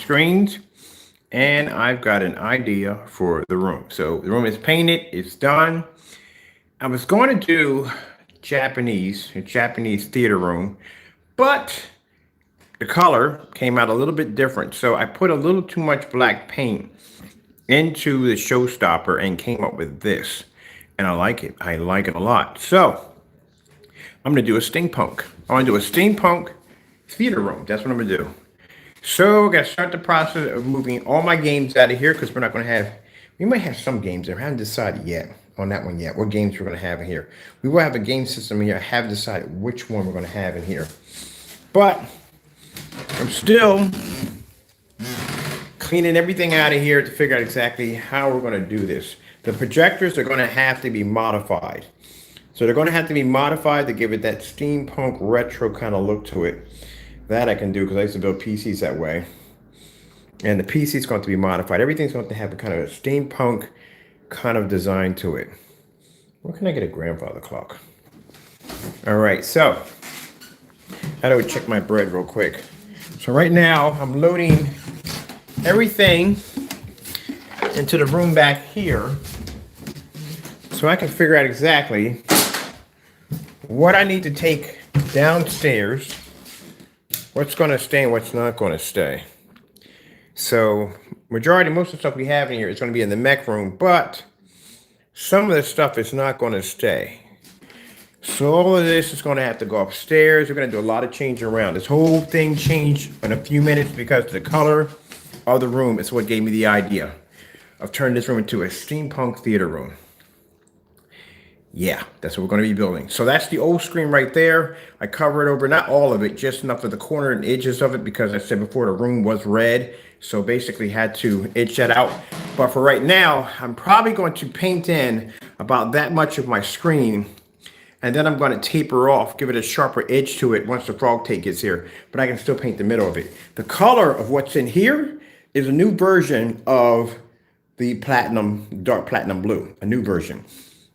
screens, and I've got an idea for the room. So the room is painted, it's done. I was going to do a Japanese theater room, but the color came out a little bit different. So I put a little too much black paint into the showstopper and came up with this. And I like it. I like it a lot. So I'm gonna do a steampunk. I want to do a steampunk theater room. That's what I'm gonna do. So I gotta start the process of moving all my games out of here because we're not gonna have. We might have some games there. I haven't decided yet on that one yet. What games we're gonna have in here? We will have a game system here. I haven't decided which one we're gonna have in here, but I'm still cleaning everything out of here to figure out exactly how we're gonna do this. The projectors are gonna have to be modified. So they're going to have to be modified to give it that steampunk retro kind of look to it. That I can do because I used to build PCs that way. And the PC is going to be modified. Everything's going to have a kind of a steampunk kind of design to it. Where can I get a grandfather clock? All right, so how do we check my bread real quick? So right now I'm loading everything into the room back here so I can figure out exactly what I need to take downstairs, what's going to stay and what's not going to stay. So most of the stuff we have in here is going to be in the mech room, but some of the stuff is not going to stay. So all of this is going to have to go upstairs. We're going to do a lot of changing around. This whole thing changed in a few minutes because the color of the room is what gave me the idea of turning this room into a steampunk theater room. Yeah, that's what we're going to be building. So that's the old screen right there. I covered over, not all of it, just enough of the corner and edges of it because I said before the room was red. So basically had to edge that out. But for right now, I'm probably going to paint in about that much of my screen. And then I'm going to taper off, give it a sharper edge to it once the frog tape gets here. But I can still paint the middle of it. The color of what's in here is a new version of the dark platinum blue, a new version.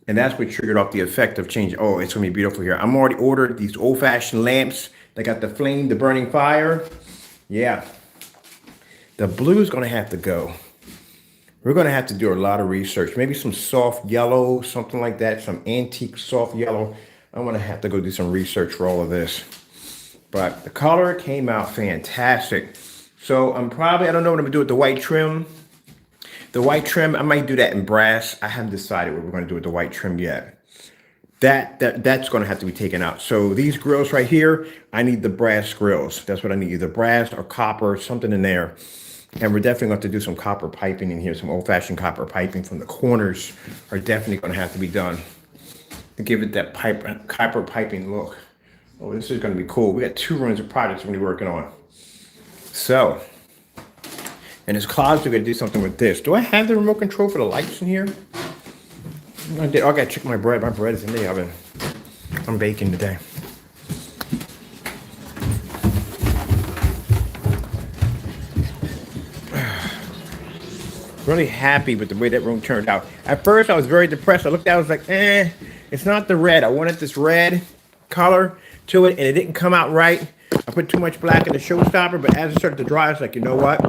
And that's what triggered off the effect of change. Oh, it's going to be beautiful here. I'm already ordered these old-fashioned lamps. They got the flame, the burning fire. Yeah. The blue is going to have to go. We're going to have to do a lot of research. Maybe some soft yellow, something like that. Some antique soft yellow. I'm going to have to go do some research for all of this. But the color came out fantastic. So I don't know what I'm going to do with the white trim. The white trim, I might do that in brass. I haven't decided what we're going to do with the white trim yet. That's going to have to be taken out. So these grills right here, I need the brass grills. That's what I need, either brass or copper, something in there. And we're definitely going to do some copper piping in here. Some old-fashioned copper piping from the corners are definitely going to have to be done to give it that copper piping look. Oh, this is going to be cool. We got 2 rooms of projects we're going to be working on. So, in this closet, we're going to do something with this. Do I have the remote control for the lights in here? I got to check my bread. My bread is in the oven. I'm baking today. Really happy with the way that room turned out. At first, I was very depressed. I looked at it, I was like, it's not the red. I wanted this red color to it, and it didn't come out right. I put too much black in the showstopper, but as it started to dry, I was like, you know what?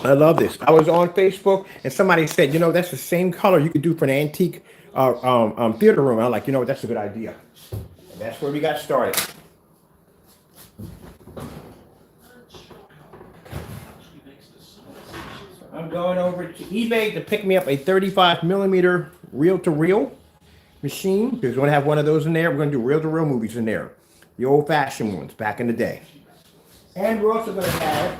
I love this. I was on Facebook and somebody said, that's the same color you could do for an antique theater room. I'm like, that's a good idea. And that's where we got started. I'm going over to eBay to pick me up a 35 millimeter reel-to-reel machine because we're going to have one of those in there. We're going to do reel-to-reel movies in there. The old-fashioned ones back in the day. And we're also going to have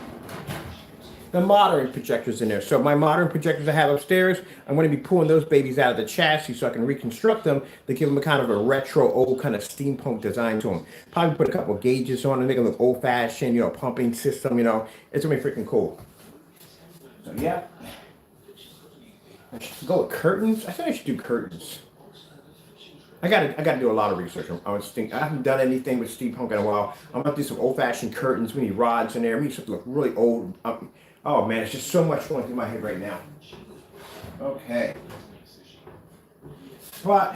the modern projectors in there. So my modern projectors I have upstairs, I'm going to be pulling those babies out of the chassis so I can reconstruct them to give them a kind of a retro, old kind of steampunk design to them. Probably put a couple of gauges on them, make them look old-fashioned, pumping system, It's going to be freaking cool. So yeah. I should go with curtains. I think I should do curtains. I gotta do a lot of research. I haven't done anything with steampunk in a while. I'm gonna do some old-fashioned curtains. We need rods in there. We need something to look really old. Oh man, it's just so much going through my head right now. Okay. But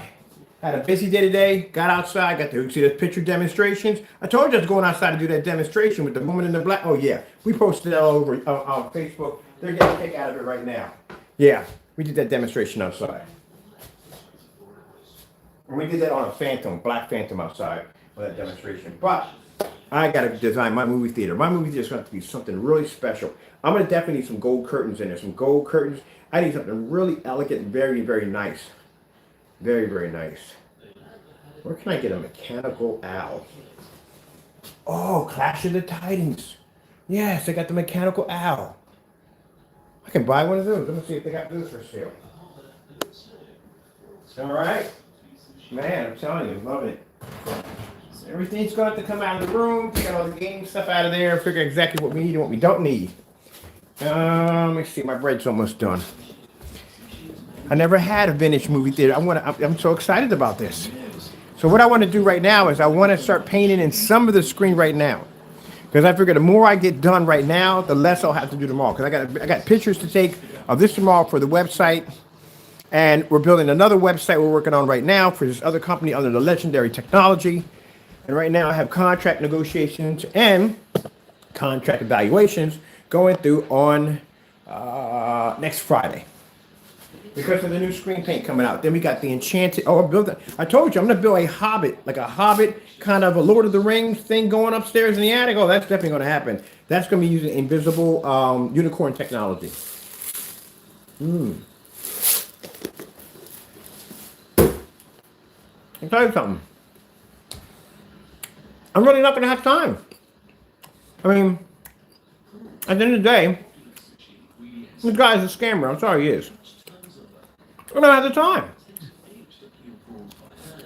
Had a busy day today. Got outside. Got to see the picture demonstrations. I told you I was going outside to do that demonstration with the woman in the black. Oh yeah, we posted that all over on Facebook. They're getting a kick out of it right now. Yeah, we did that demonstration outside. And we did that on a Phantom, black Phantom outside for that demonstration. But I got to design my movie theater. My movie theater is going to be something really special. I'm going to definitely need some gold curtains in there. Some gold curtains. I need something really elegant, very, very nice. Very, very nice. Where can I get a mechanical owl? Oh, Clash of the Titans. Yes, I got the mechanical owl. I can buy one of those. Let me see if they got those for sale. All right. Man, I'm telling you, I'm loving it. Everything's going to have to come out of the room. Get all the game stuff out of there. Figure exactly what we need and what we don't need. Let me see. My bread's almost done. I never had a vintage movie theater. I'm so excited about this. So what I want to do right now is I want to start painting in some of the screen right now. Because I figure the more I get done right now, the less I'll have to do tomorrow. Because I got pictures to take of this tomorrow for the website. And we're building another website we're working on right now for this other company under the Legendary Technology. And right now I have contract negotiations and contract evaluations going through on next Friday. Because of the new screen paint coming out. Then we got the Enchanted. Oh, I told you, I'm going to build a Hobbit, like a Hobbit, kind of a Lord of the Rings thing going upstairs in the attic. Oh, that's definitely going to happen. That's going to be using invisible unicorn technology. I'll tell you something. I'm really not going to have time. I mean, at the end of the day, this guy's a scammer. I'm sorry he is. I don't have the time.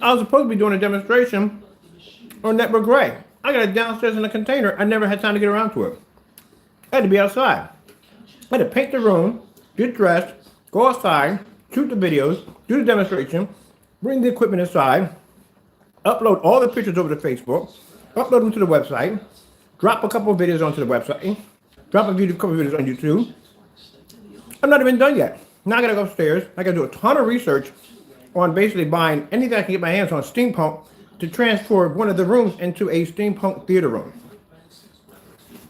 I was supposed to be doing a demonstration on Network Gray. I got it downstairs in a container. I never had time to get around to it. I had to be outside. I had to paint the room, get dressed, go outside, shoot the videos, do the demonstration, bring the equipment inside, upload all the pictures over to Facebook, upload them to the website, drop a couple of videos onto the website, drop a couple of videos on YouTube. I'm not even done yet. Now I gotta go upstairs. I gotta do a ton of research on basically buying anything I can get my hands on Steampunk to transform one of the rooms into a Steampunk theater room.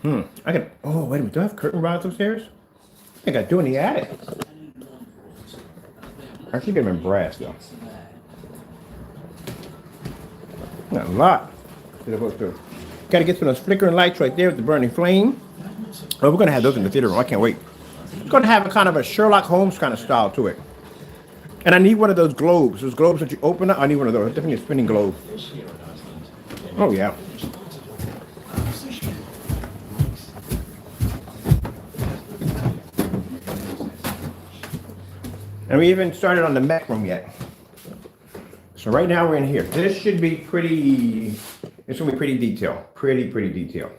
Oh, wait a minute. Do I have curtain rods upstairs? I think I do in the attic. I keep them in brass though. Not a lot. Gotta get some of those flickering lights right there with the burning flame. Oh, we're gonna have those in the theater room. I can't wait. It's going to have a kind of a Sherlock Holmes kind of style to it. And I need one of those globes. Those globes that you open up. I need one of those. Definitely a spinning globe. Oh, yeah. And we even started on the mech room yet. So right now we're in here. This should be pretty, it's going to be pretty detailed. Pretty detailed.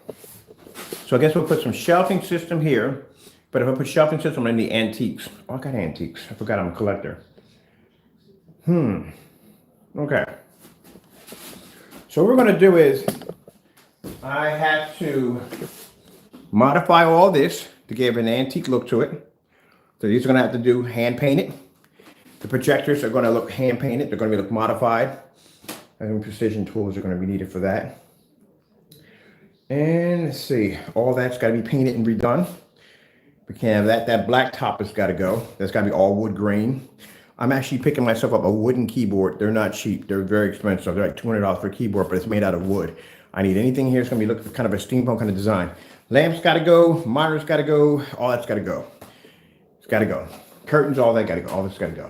So I guess we'll put some shelving system here. But if I put shelving system in the antiques. Oh, I got antiques. I forgot I'm a collector. Okay. So what we're going to do is I have to modify all this to give an antique look to it. So these are going to have to do hand painted. The projectors are going to look hand painted. They're going to look modified. And precision tools are going to be needed for that. And let's see. All that's got to be painted and redone. We can't have that. That black top has got to go. That's got to be all wood grain. I'm actually picking myself up a wooden keyboard. They're not cheap. They're very expensive. They're like $200 for a keyboard, but it's made out of wood. I need anything here. It's going to be looking kind of a steampunk kind of design. Lamps got to go. Monitors got to go. All that's got to go. It's got to go. Curtains, all that got to go. All this got to go.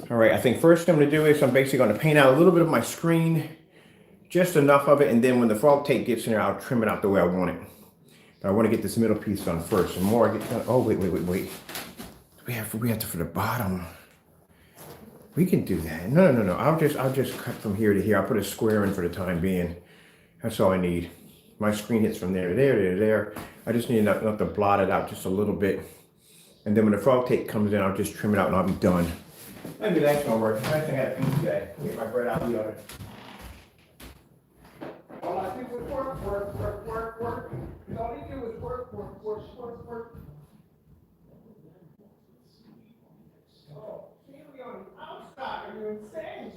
All right. I think first thing I'm going to do is I'm basically going to paint out a little bit of my screen. Just enough of it. And then when the frog tape gets in there, I'll trim it out the way I want it. I want to get this middle piece done first. The more I get done, oh wait. We have to for the bottom. We can do that. No. I'll just cut from here to here. I'll put a square in for the time being. That's all I need. My screen hits from there to there to there. I just need enough to blot it out just a little bit. And then when the frog tape comes in, I'll just trim it out and I'll be done. Maybe that's gonna work. I think I have to eat today. Get my bread out of the oven. All I do is work. All you do is work. Oh, here we are outside. Are you insane?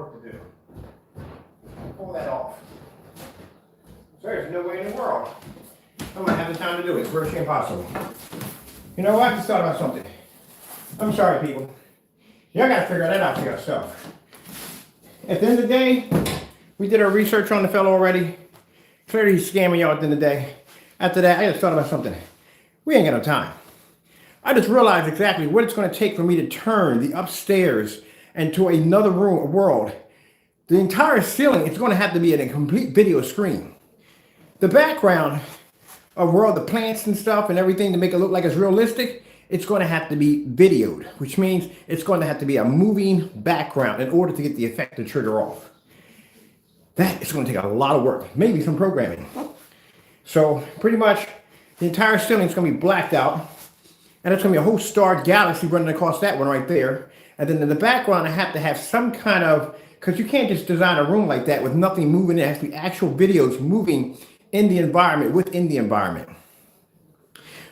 work to do. Pull that off. So there's no way in the world I'm gonna have the time to do it. It's virtually impossible. You know what? I just thought about something. I'm sorry, people. Y'all gotta figure that out for yourself. At the end of the day, we did our research on the fellow already. Clearly he's scamming y'all at the end of the day. After that, I just thought about something. We ain't got no time. I just realized exactly what it's gonna take for me to turn the upstairs into another room, a world. The entire ceiling is gonna have to be in a complete video screen. The background of where all the plants and stuff and everything to make it look like it's realistic, it's going to have to be videoed, which means it's going to have to be a moving background in order to get the effect to trigger off. That is going to take a lot of work, maybe some programming. So pretty much the entire ceiling is going to be blacked out, and it's going to be a whole star galaxy running across that one right there. And then in the background, I have to have some kind of, because you can't just design a room like that with nothing moving. It has to be actual videos moving in the environment, within the environment.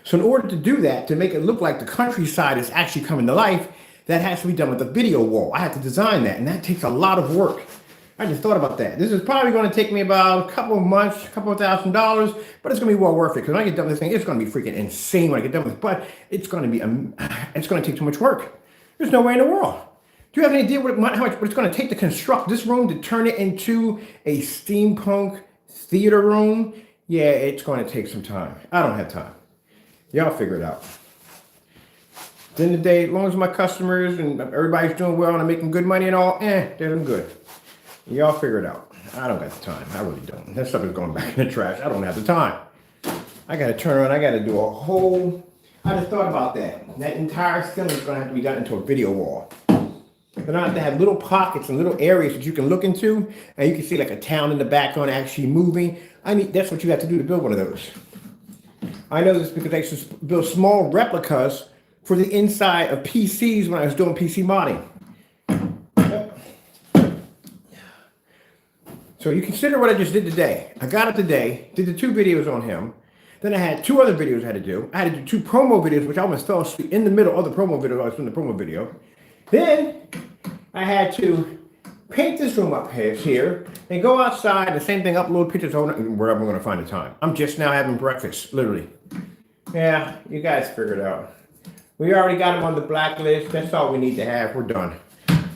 So in order to do that, to make it look like the countryside is actually coming to life, that has to be done with a video wall. I have to design that, and that takes a lot of work. I just thought about that. This is probably going to take me about a couple of months, a couple of $1,000s, but it's going to be well worth it, because when I get done with this thing, it's going to be freaking insane when I get done with it, but it's going to be, it's going to take too much work. There's no way in the world. Do you have any idea how much it's going to take to construct this room, to turn it into a steampunk theater room? Yeah, it's going to take some time. I don't have time. Y'all figure it out. At the end of the day, as long as my customers and everybody's doing well and I'm making good money and all, they're doing good. Y'all figure it out. I don't got the time. I really don't. That stuff is going back in the trash. I don't have the time. I got to turn around. I got to do a whole... I just thought about that. That entire ceiling is going to have to be done into a video wall. Then I have to have little pockets and little areas that you can look into, and you can see like a town in the background actually moving. I mean, that's what you have to do to build one of those. I know this because I used to build small replicas for the inside of PCs when I was doing PC modding. So you consider what I just did today. I got up today, did the 2 videos on him. Then I had 2 other videos I had to do. I had to do 2 promo videos, which I almost fell asleep in the middle of the promo video. I was doing the promo video. Then I had to paint this room up here, and go outside, the same thing, upload pictures, wherever I'm going to find the time. I'm just now having breakfast, literally. Yeah, you guys figured it out. We already got them on the blacklist. That's all we need to have. We're done.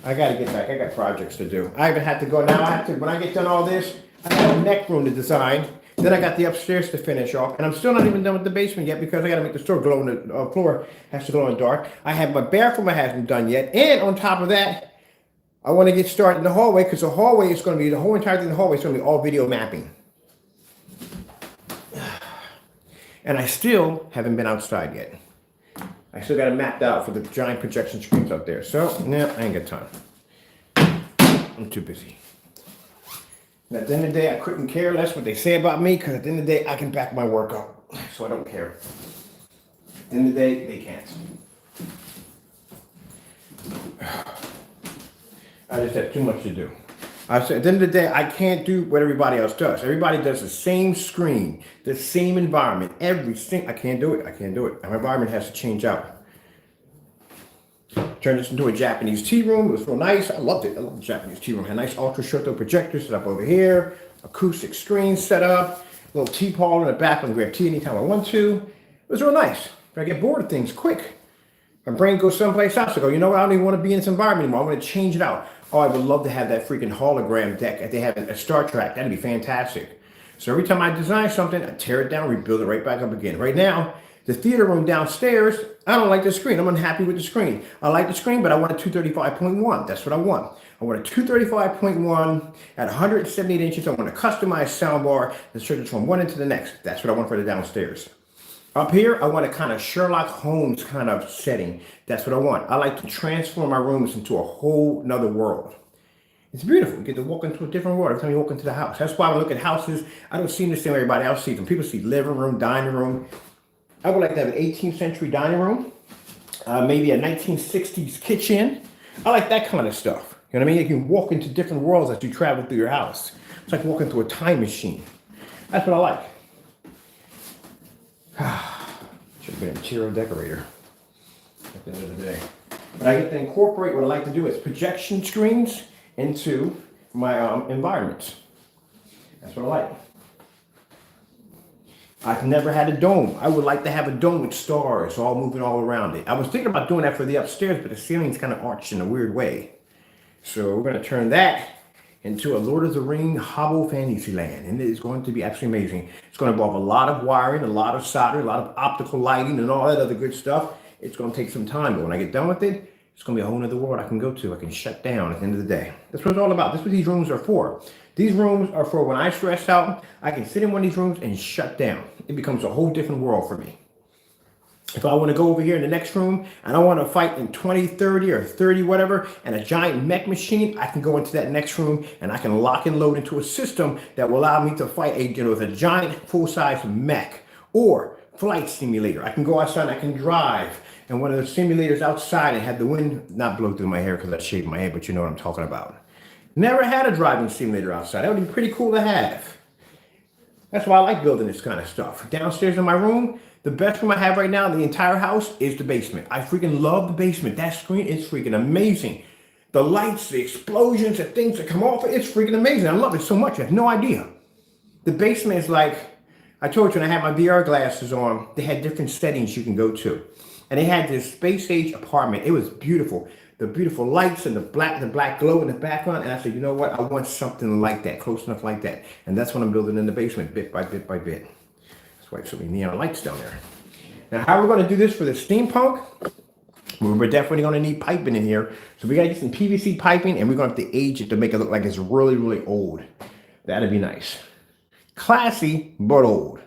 I got to get back. I got projects to do. I even had to go now. When I get done all this, I have a neck room to design. Then I got the upstairs to finish off. And I'm still not even done with the basement yet because I got to make the store glow in the floor. Has to glow in the dark. I have my bathroom I haven't done yet. And on top of that, I want to get started in the hallway because the hallway is going to be, the whole entire thing in the hallway is going to be all video mapping. And I still haven't been outside yet. I still got it mapped out for the giant projection screens up there. So, no, I ain't got time. I'm too busy. And at the end of the day, I couldn't care less what they say about me because at the end of the day, I can back my work up. So I don't care. At the end of the day, they can't. I just have too much to do. I said, at the end of the day, I can't do what everybody else does. Everybody does the same screen, the same environment, everything. I can't do it. I can't do it. My environment has to change out. Turned this into a Japanese tea room. It was real nice. I loved it. I love the Japanese tea room. Had a nice ultra short projector set up over here, acoustic screen set up, little teapot in the back. I can grab tea anytime I want to. It was real nice. But I get bored of things quick. My brain goes someplace else. I go, you know what? I don't even want to be in this environment anymore. I want to change it out. Oh, I would love to have that freaking hologram deck that they have a Star Trek. That'd be fantastic. So every time I design something, I tear it down, rebuild it right back up again. Right now, the theater room downstairs, I don't like the screen. I'm unhappy with the screen. I like the screen, but I want a 235.1. That's what I want. I want a 235.1 at 178 inches. I want a customized soundbar that switches from one end to the next. That's what I want for the downstairs. Up here, I want a kind of Sherlock Holmes kind of setting. That's what I want. I like to transform my rooms into a whole nother world. It's beautiful. You get to walk into a different world every time you walk into the house. That's why when I look at houses, I don't see them the same way everybody else sees them. People see living room, dining room. I would like to have an 18th century dining room, maybe a 1960s kitchen. I like that kind of stuff. You know what I mean? You can walk into different worlds as you travel through your house. It's like walking through a time machine. That's what I like. Should have been an interior decorator at the end of the day. But I get to incorporate what I like to do is projection screens into my environments. That's what I like. I've never had a dome. I would like to have a dome with stars all moving all around it. I was thinking about doing that for the upstairs, but the ceiling's kind of arched in a weird way. So we're going to turn that into a Lord of the Ring Hobo Fantasyland, and it is going to be absolutely amazing. It's going to involve a lot of wiring, a lot of soldering, a lot of optical lighting, and all that other good stuff. It's going to take some time, but when I get done with it, it's going to be a whole other world I can go to. I can shut down at the end of the day. That's what it's all about. That's what these rooms are for. These rooms are for when I stress out, I can sit in one of these rooms and shut down. It becomes a whole different world for me. If I want to go over here in the next room and I want to fight in 20, 30 or 30, whatever, and a giant mech machine, I can go into that next room and I can lock and load into a system that will allow me to fight with a giant full-size mech or flight simulator. I can go outside and I can drive and one of the simulators outside and have the wind not blow through my hair because I shaved my head, but you know what I'm talking about. Never had a driving simulator outside. That would be pretty cool to have. That's why I like building this kind of stuff. Downstairs in my room, the best room I have right now in the entire house is the basement. I freaking love the basement. That screen is freaking amazing. The lights, the explosions, the things that come off, it's freaking amazing. I love it so much. I have no idea. The basement is like, I told you when I had my VR glasses on, they had different settings you can go to. And they had this space age apartment. It was beautiful. The beautiful lights and the black glow in the background. And I said, you know what? I want something like that, close enough like that. And that's what I'm building in the basement, bit by bit by bit. That's why there's so many neon lights down there. Now, how we're going to do this for the steampunk? We're definitely going to need piping in here. So we got to get some PVC piping, and we're going to have to age it to make it look like it's really, really old. That'd be nice. Classy, but old.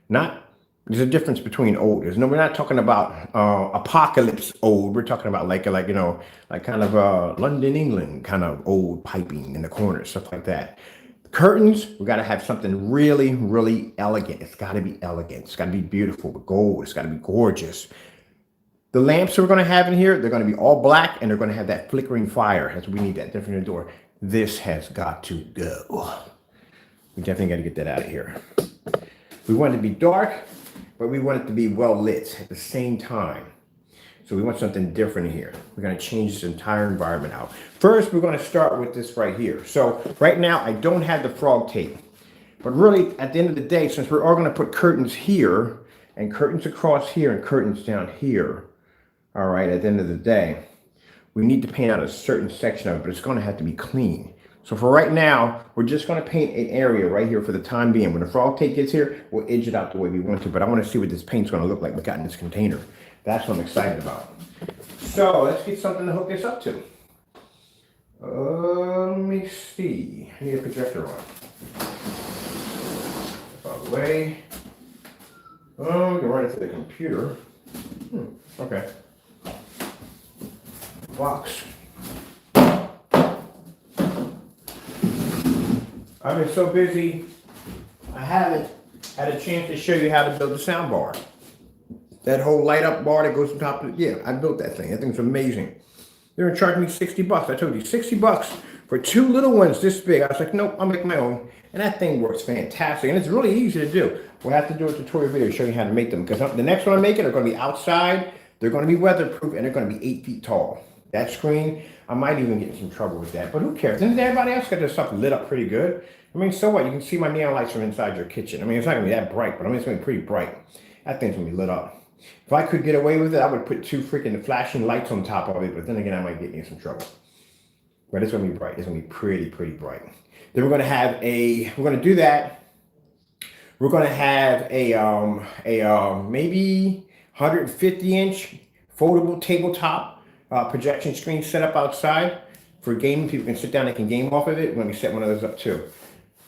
There's a difference between old. We're not talking about apocalypse old. We're talking about like kind of London, England kind of old piping in the corners, stuff like that. Curtains, we got to have something really, really elegant. It's got to be elegant. It's got to be beautiful with gold. It's got to be gorgeous. The lamps we're going to have in here, they're going to be all black, and they're going to have that flickering fire. That's what we need, that different in the door. This has got to go. We definitely got to get that out of here. We want it to be dark, but we want it to be well lit at the same time. So we want something different here. We're going to change this entire environment out. First, we're going to start with this right here. So right now, I don't have the frog tape. But really, at the end of the day, since we're all going to put curtains here, and curtains across here, and curtains down here, all right, at the end of the day, we need to paint out a certain section of it, but it's going to have to be clean. So for right now, we're just going to paint an area right here for the time being. When the frog tape gets here, we'll edge it out the way we want to, but I want to see what this paint's going to look like we got in this container. That's what I'm excited about. So let's get something to hook this up to. Let me see. I need a projector on. Out of the way. Oh, we can run it to the computer. Okay. Box. I've been so busy, I haven't had a chance to show you how to build the sound bar. That whole light up bar that goes on top of it, yeah, I built that thing. That thing's amazing. They were charging me $60. I told you, $60 for two little ones this big. I was like, nope, I'll make my own. And that thing works fantastic. And it's really easy to do. We'll have to do a tutorial video showing you how to make them. Because the next one I'm making are going to be outside. They're going to be weatherproof, and they're going to be 8 feet tall. That screen, I might even get in some trouble with that. But who cares? Isn't everybody else got their stuff lit up pretty good? I mean, so what? You can see my neon lights from inside your kitchen. I mean, it's not going to be that bright, but I mean, it's going to be pretty bright. That thing's going to be lit up. If I could get away with it, I would put two freaking flashing lights on top of it. But then again, I might get in some trouble. But it's going to be bright. It's going to be pretty, pretty bright. Then we're going to have we're going to do that. We're going to have a maybe 150-inch foldable tabletop projection screen set up outside for gaming. People can sit down and can game off of it. We're going to set one of those up too.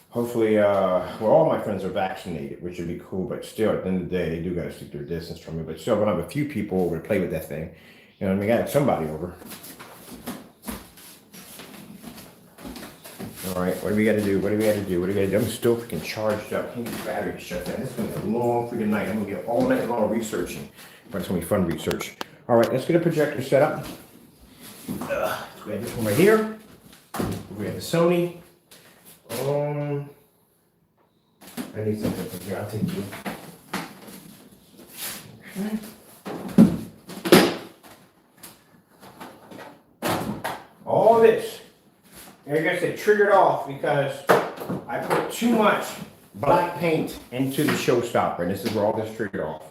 Hopefully, all my friends are vaccinated, which would be cool. But still, at the end of the day, they do got to stick their distance from me. But still, we're going to have a few people over to play with that thing. You know, we got somebody over. All right, what do we got to do? I'm still freaking charged up. I can't get the battery to shut down. It's going to be a long freaking night. I'm going to get all night long researching. But it's going to be fun research. All right, let's get a projector set up. We have this one right here. We have the Sony. I need something from here. I'll take you. Okay. All this like I said, triggered off because I put too much black paint into the showstopper, and this is where all this triggered off.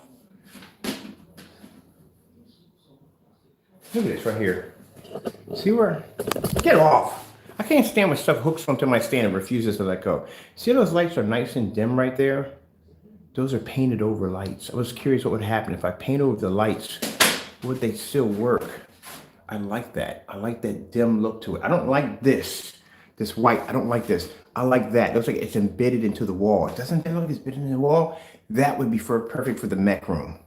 Look at this right here. See where? Get off. I can't stand when stuff hooks onto my stand and refuses to let go. See those lights are nice and dim right there? Those are painted over lights. I was curious what would happen if I paint over the lights. Would they still work? I like that. I like that dim look to it. I don't like this white. I don't like this. I like that. It looks like it's embedded into the wall. Doesn't that look like it's embedded in the wall? That would be perfect for the mech room.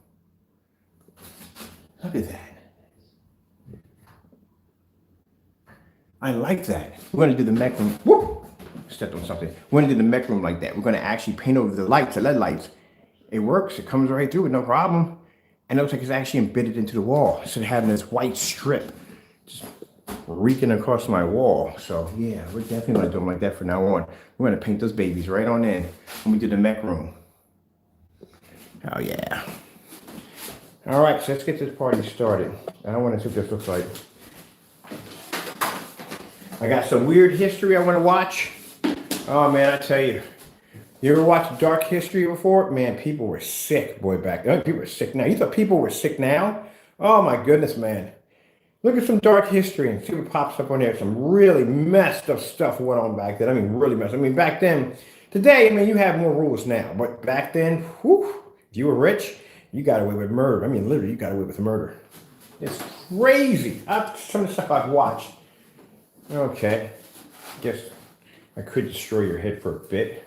Look at that. I like that. We're going to do the mech room. Whoop! Stepped on something. We're going to do the mech room like that. We're going to actually paint over the lights, the LED lights. It works. It comes right through with no problem. And it looks like it's actually embedded into the wall instead of having this white strip just reeking across my wall. So yeah, we're definitely going to do them like that from now on. We're going to paint those babies right on in when we do the mech room. Oh yeah. All right, so let's get this party started. I want to see what this looks like. I got some weird history I want to watch. Oh man, I tell you. You ever watched Dark History before? Man, people were sick, boy, back then. People are sick now. You thought people were sick now? Oh my goodness, man. Look at some Dark History and see what pops up on there. Some really messed up stuff went on back then. I mean, really messed up. I mean, back then, today, I mean, you have more rules now. But back then, whew, if you were rich, you got away with murder. I mean, literally, you got away with murder. It's crazy. Some of the stuff I've watched. Okay, guess I could destroy your head for a bit.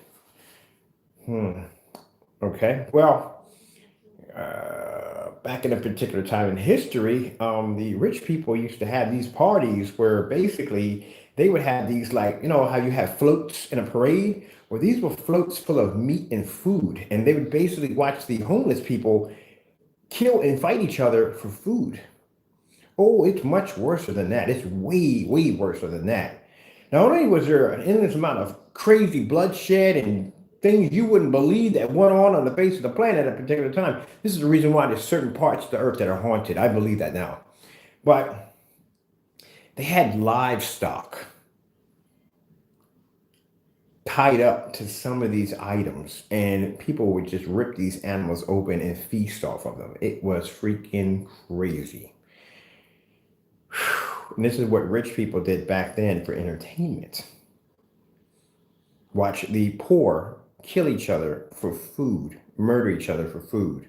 Okay, well, back in a particular time in history, the rich people used to have these parties where basically they would have these, like, you know how you have floats in a parade? Well, these were floats full of meat and food, and they would basically watch the homeless people kill and fight each other for food. Oh, it's much worse than that. It's way, way worse than that. Not only was there an endless amount of crazy bloodshed and things you wouldn't believe that went on the face of the planet at a particular time. This is the reason why there's certain parts of the earth that are haunted. I believe that now. But they had livestock tied up to some of these items, and people would just rip these animals open and feast off of them. It was freaking crazy. And this is what rich people did back then for entertainment. Watch the poor kill each other for food, murder each other for food,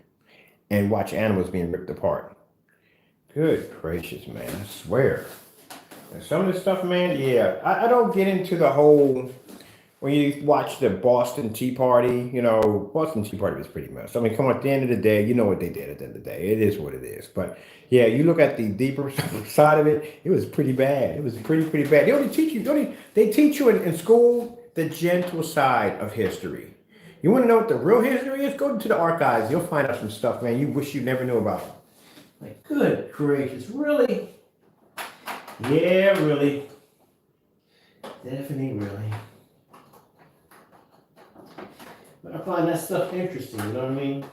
and watch animals being ripped apart. Good gracious, man, I swear. And some of this stuff, man, yeah, I don't get into the whole, when you watch the Boston Tea Party, you know, Boston Tea Party was pretty messed. I mean, come on, at the end of the day, you know what they did at the end of the day. It is what it is. But yeah, you look at the deeper side of it, it was pretty bad. It was pretty bad. They only teach you, they teach you in school the gentle side of history. You want to know what the real history is? Go to the archives. You'll find out some stuff, man, you wish you never knew about. Like, good gracious, really? Yeah, really. Definitely, really. But I find that stuff interesting, you know what I mean?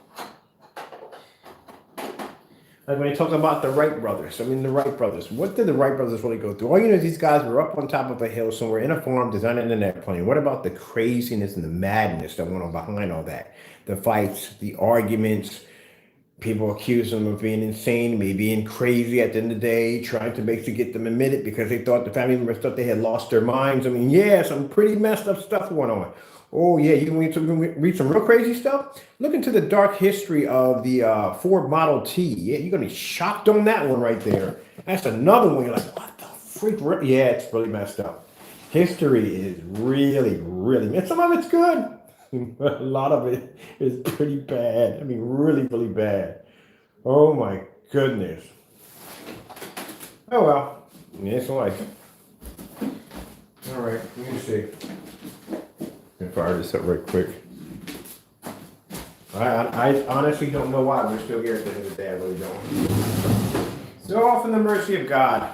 Like when they talk about the Wright brothers. I mean, the Wright brothers. What did the Wright brothers really go through? All you know is these guys were up on top of a hill somewhere in a farm designing an airplane. What about the craziness and the madness that went on behind all that? The fights, the arguments, people accuse them of being insane, maybe being crazy at the end of the day, trying to basically get them admitted because they thought the family members thought they had lost their minds. I mean, yeah, some pretty messed up stuff going on. Oh, yeah, you can read some real crazy stuff? Look into the dark history of the Ford Model T. Yeah, you're going to be shocked on that one right there. That's another one. You're like, what the freak? Yeah, it's really messed up. History is really, and some of it's good. A lot of it is pretty bad. I mean, really, really bad. Oh, my goodness. Oh, well. It's life. All right, let me see. Fire this up right quick. I honestly don't know why we're still here at the end of the day. I really don't. So often the mercy of God.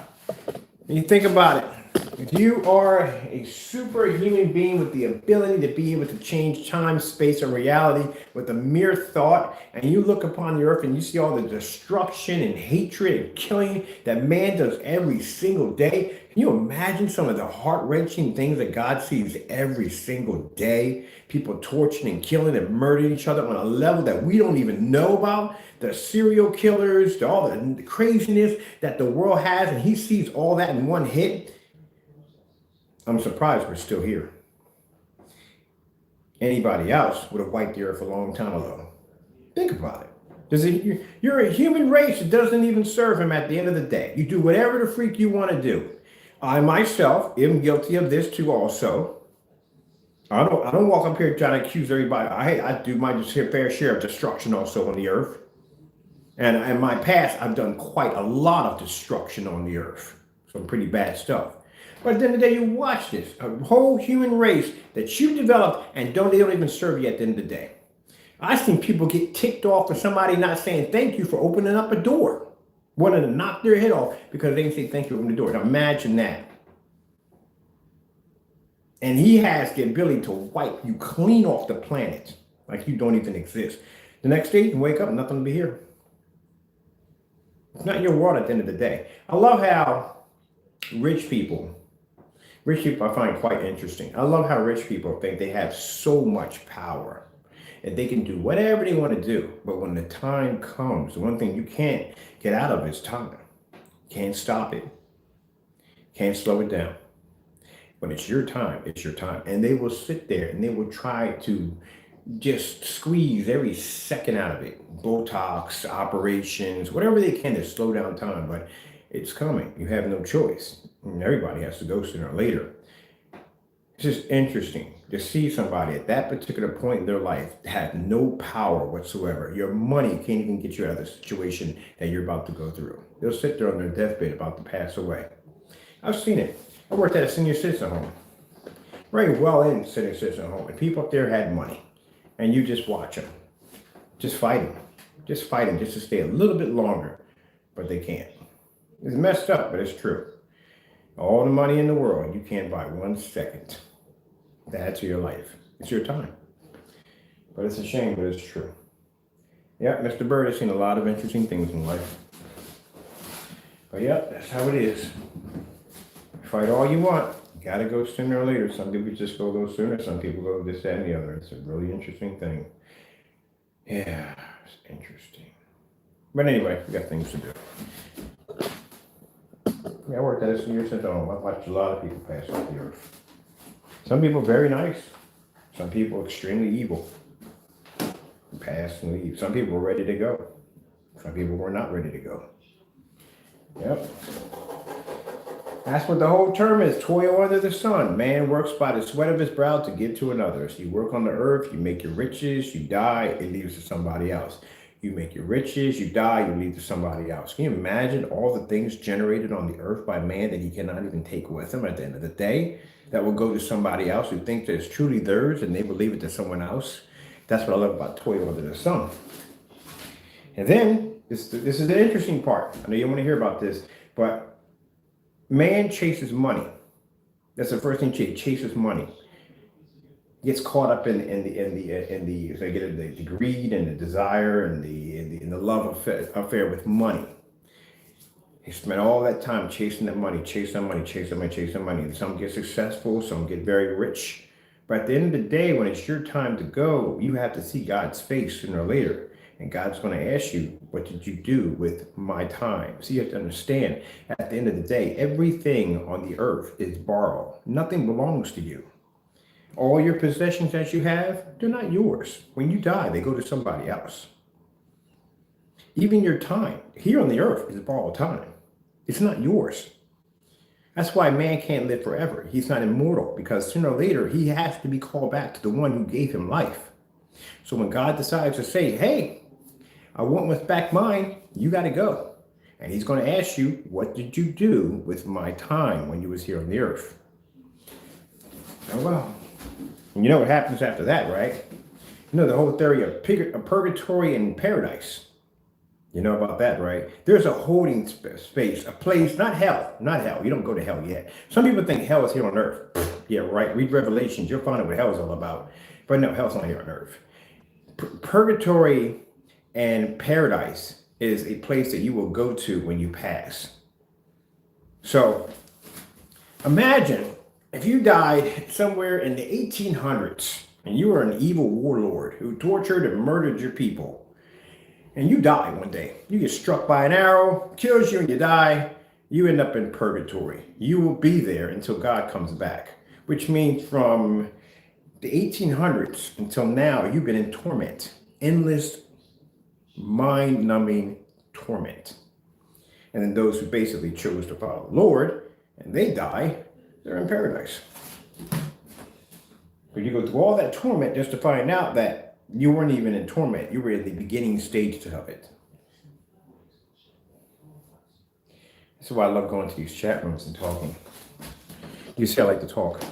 When you think about it, If you are a superhuman being with the ability to be able to change time, space, and reality with a mere thought, and you look upon the earth and you see all the destruction and hatred and killing that man does every single day, can you imagine some of the heart-wrenching things that God sees every single day? People torturing and killing and murdering each other on a level that we don't even know about. The serial killers, all the craziness that the world has, and he sees all that in one hit. I'm surprised we're still here. Anybody else would have wiped the earth a long time ago. Think about it. You're a human race that doesn't even serve him at the end of the day. You do whatever the freak you want to do. I myself am guilty of this too also. I don't walk up here trying to accuse everybody. I do my fair share of destruction also on the earth. And in my past, I've done quite a lot of destruction on the earth. Some pretty bad stuff. But at the end of the day, you watch this, a whole human race that you developed and they don't even serve you at the end of the day. I've seen people get ticked off for somebody not saying thank you for opening up a door. Wanting to knock their head off because they didn't say thank you for opening the door. Now imagine that. And he has the ability to wipe you clean off the planet like you don't even exist. The next day you can wake up, nothing will be here. It's not your world at the end of the day. I love how rich people I find quite interesting. I love how rich people think they have so much power and they can do whatever they want to do. But when the time comes, the one thing you can't get out of is time. Can't stop it. Can't slow it down. When it's your time, it's your time. And they will sit there and they will try to just squeeze every second out of it. Botox, operations, whatever they can to slow down time. But it's coming. You have no choice. And everybody has to go sooner or later. It's just interesting to see somebody at that particular point in their life have no power whatsoever. Your money can't even get you out of the situation that you're about to go through. They'll sit there on their deathbed about to pass away. I've seen it. I worked at a senior citizen home. Very well in senior citizen home. And people up there had money. And you just watch them. Just fighting. Just fighting just to stay a little bit longer. But they can't. It's messed up, but it's true. All the money in the world, you can't buy 1 second. That's your life. It's your time. But it's a shame, but it's true. Yeah, Mr. Bird has seen a lot of interesting things in life. But yeah, that's how it is. Fight all you want. You gotta go sooner or later. Some people just go sooner. Some people go this, that, and the other. It's a really interesting thing. Yeah, it's interesting. But anyway, we got things to do. Yeah, I worked at a senior center home. I watched a lot of people pass off the earth. Some people very nice. Some people extremely evil. Pass and leave. Some people were ready to go. Some people were not ready to go. Yep. That's what the whole term is. Toil under the sun. Man works by the sweat of his brow to give to another. So you work on the earth, you make your riches, you die, it leaves to somebody else. You make your riches, you die, you leave to somebody else. Can you imagine all the things generated on the earth by man that he cannot even take with him at the end of the day? That will go to somebody else who thinks that it's truly theirs and they will leave it to someone else. That's what I love about toil under the sun. And then, this is the interesting part. I know you want to hear about this, but man chases money. That's the first thing he chases money. Gets caught up in the greed and the desire and the love affair with money. He spent all that time chasing that money, chasing money. And some get successful, some get very rich. But at the end of the day, when it's your time to go, you have to see God's face sooner or later. And God's going to ask you, what did you do with my time? So you have to understand, at the end of the day, everything on the earth is borrowed. Nothing belongs to you. All your possessions that you have, they're not yours. When you die, they go to somebody else. Even your time here on the earth is borrowed time. It's not yours. That's why man can't live forever. He's not immortal, because sooner or later, he has to be called back to the one who gave him life. So when God decides to say, hey, I want what's back mine, you got to go. And he's going to ask you, what did you do with my time when you was here on the earth? Oh, well. And you know what happens after that, right? You know the whole theory of purgatory and paradise. You know about that, right? There's a holding space, a place, not hell, not hell. You don't go to hell yet. Some people think hell is here on earth. Yeah, right. Read Revelations. You'll find out what hell is all about. But no, hell's not here on earth. Purgatory and paradise is a place that you will go to when you pass. So imagine if you died somewhere in the 1800s and you were an evil warlord who tortured and murdered your people, and you die one day. You get struck by an arrow, kills you, and you die. You end up in purgatory. You will be there until God comes back, which means from the 1800s until now, you've been in torment, endless, mind-numbing torment. And then those who basically chose to follow the Lord and they die, they're in paradise. But you go through all that torment just to find out that you weren't even in torment. You were in the beginning stages of it. That's why I love going to these chat rooms and talking. You see, I like to talk.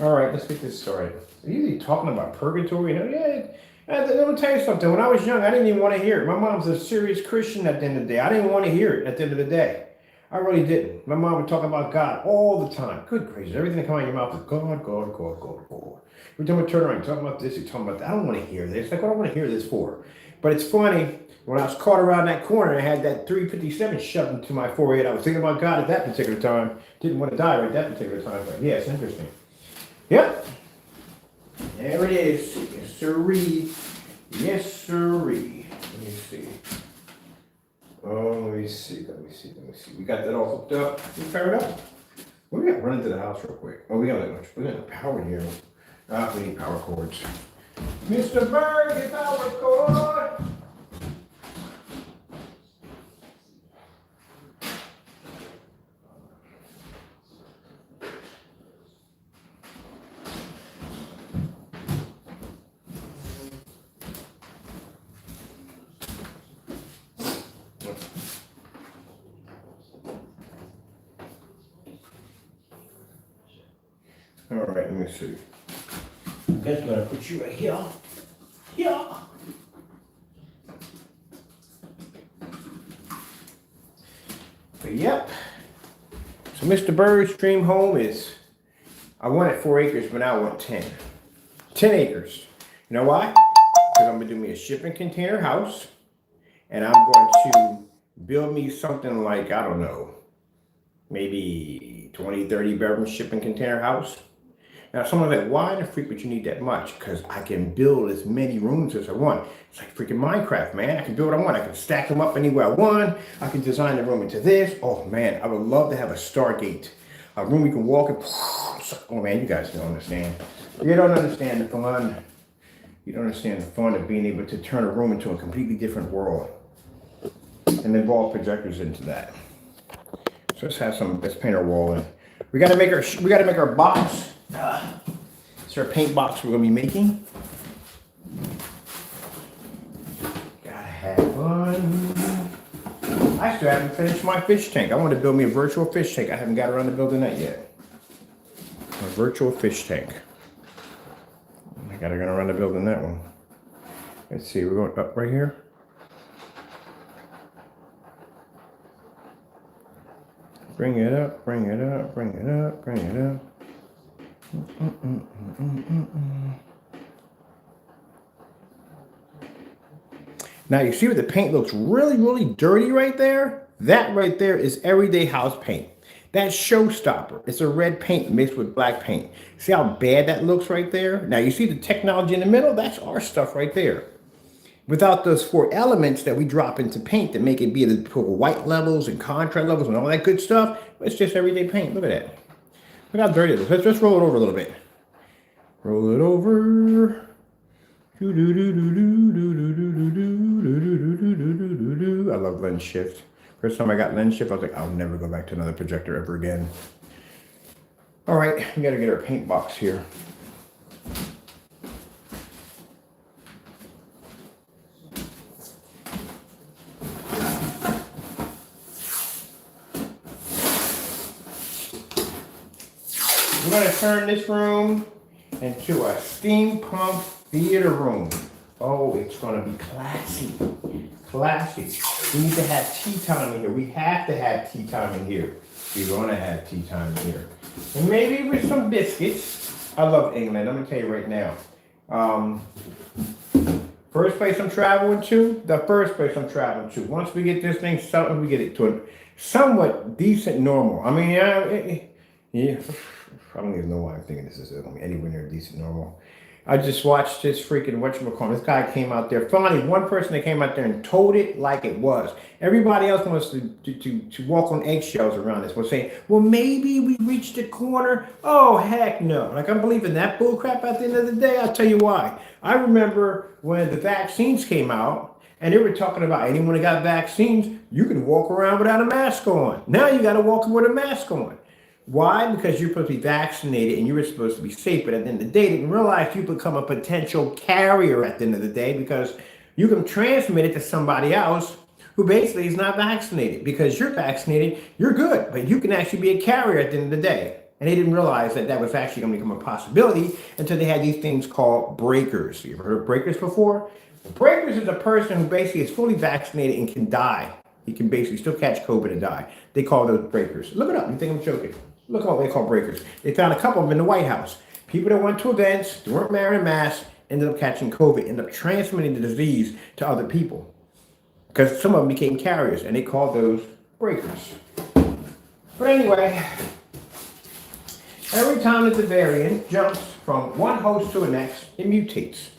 All right, let's get this started. Usually talking about purgatory. Let me tell you something. When I was young, I didn't even want to hear it. My mom's a serious Christian at the end of the day. I didn't want to hear it at the end of the day. I really didn't. My mom would talk about God all the time. Good gracious. Everything that comes out of your mouth is God, God, God, God, God. Every time I turn around, you're talking about this, you're talking about that. I don't want to hear this. Like, what do I want to hear this for? But it's funny. When I was caught around that corner, I had that 357 shoved into my forehead. I was thinking about God at that particular time. Didn't want to die right at that particular time. But yeah, it's interesting. Yep. There it is. Yes, sirree. Yes, sirree. Let me see. Oh, let me see. We got that all hooked up. We fire it up. We got to run into the house real quick. Oh, we got power here. We need power cords. Mr. Bird, get power cord. All right, let me see. I'm just gonna put you right here. Here. But yep. So Mr. Bird's dream home is, I wanted 4 acres, but now I want 10. 10 acres. You know why? Because I'm gonna do me a shipping container house, and I'm going to build me something like, I don't know, maybe 20, 30 bedroom shipping container house. Now, someone's like, why the freak would you need that much? Because I can build as many rooms as I want. It's like freaking Minecraft, man. I can build what I want. I can stack them up anywhere I want. I can design the room into this. Oh, man, I would love to have a Stargate. A room you can walk in. Oh, man, you guys don't understand. You don't understand the fun. You don't understand the fun of being able to turn a room into a completely different world and involve projectors into that. So let's paint our wall in. We gotta make our box. It's our paint box we're gonna be making. Gotta have fun. I still haven't finished my fish tank. I want to build me a virtual fish tank. I haven't got around to building that yet. A virtual fish tank. I gotta get around to building that one. Let's see, we're going up right here. Bring it up, bring it up, bring it up, bring it up. Now you see where the paint looks really, really dirty right there? That right there is everyday house paint. That's showstopper. It's a red paint mixed with black paint. See how bad that looks right there? Now you see the technology in the middle? That's our stuff right there. Without those 4 elements that we drop into paint that make it be the white levels and contrast levels and all that good stuff, it's just everyday paint. Look at that. Look how dirty it is. Let's just roll it over a little bit. Roll it over. I love lens shift. First time I got lens shift, I was like, I'll never go back to another projector ever again. All right, we gotta get our paint box here. We're going to turn this room into a steampunk theater room. Oh, it's gonna be classy. Classy. We need to have tea time in here. We have to have tea time in here. We're gonna have tea time in here. And maybe with some biscuits. I love England. I'm gonna tell you right now. Um, First place I'm traveling to, the first place I'm traveling to. Once we get this thing settled, we get it to a somewhat decent normal. I mean, yeah, I don't even know why I'm thinking this is going to be anywhere near decent normal. I just watched this freaking whatchamacallit. This guy came out there. Finally, one person that came out there and told it like it was. Everybody else wants to walk on eggshells around this. Was saying, well, maybe we reached the corner. Oh, heck no. Like, I'm believing that bullcrap at the end of the day. I'll tell you why. I remember when the vaccines came out, and they were talking about anyone that got vaccines, you can walk around without a mask on. Now you got to walk with a mask on. Why? Because you're supposed to be vaccinated and you were supposed to be safe, but at the end of the day, they didn't realize you become a potential carrier at the end of the day because you can transmit it to somebody else who basically is not vaccinated. Because you're vaccinated, you're good, but you can actually be a carrier at the end of the day. And they didn't realize that that was actually going to become a possibility until they had these things called breakers. You ever heard of breakers before? Breakers is a person who basically is fully vaccinated and can die. He can basically still catch COVID and die. They call those breakers. Look it up. You think I'm joking? Look what they call breakers. They found a couple of them in the White House. People that went to events, they weren't wearing masks, ended up catching COVID, ended up transmitting the disease to other people. Because some of them became carriers, and they called those breakers. But anyway, every time that the variant jumps from one host to the next, it mutates.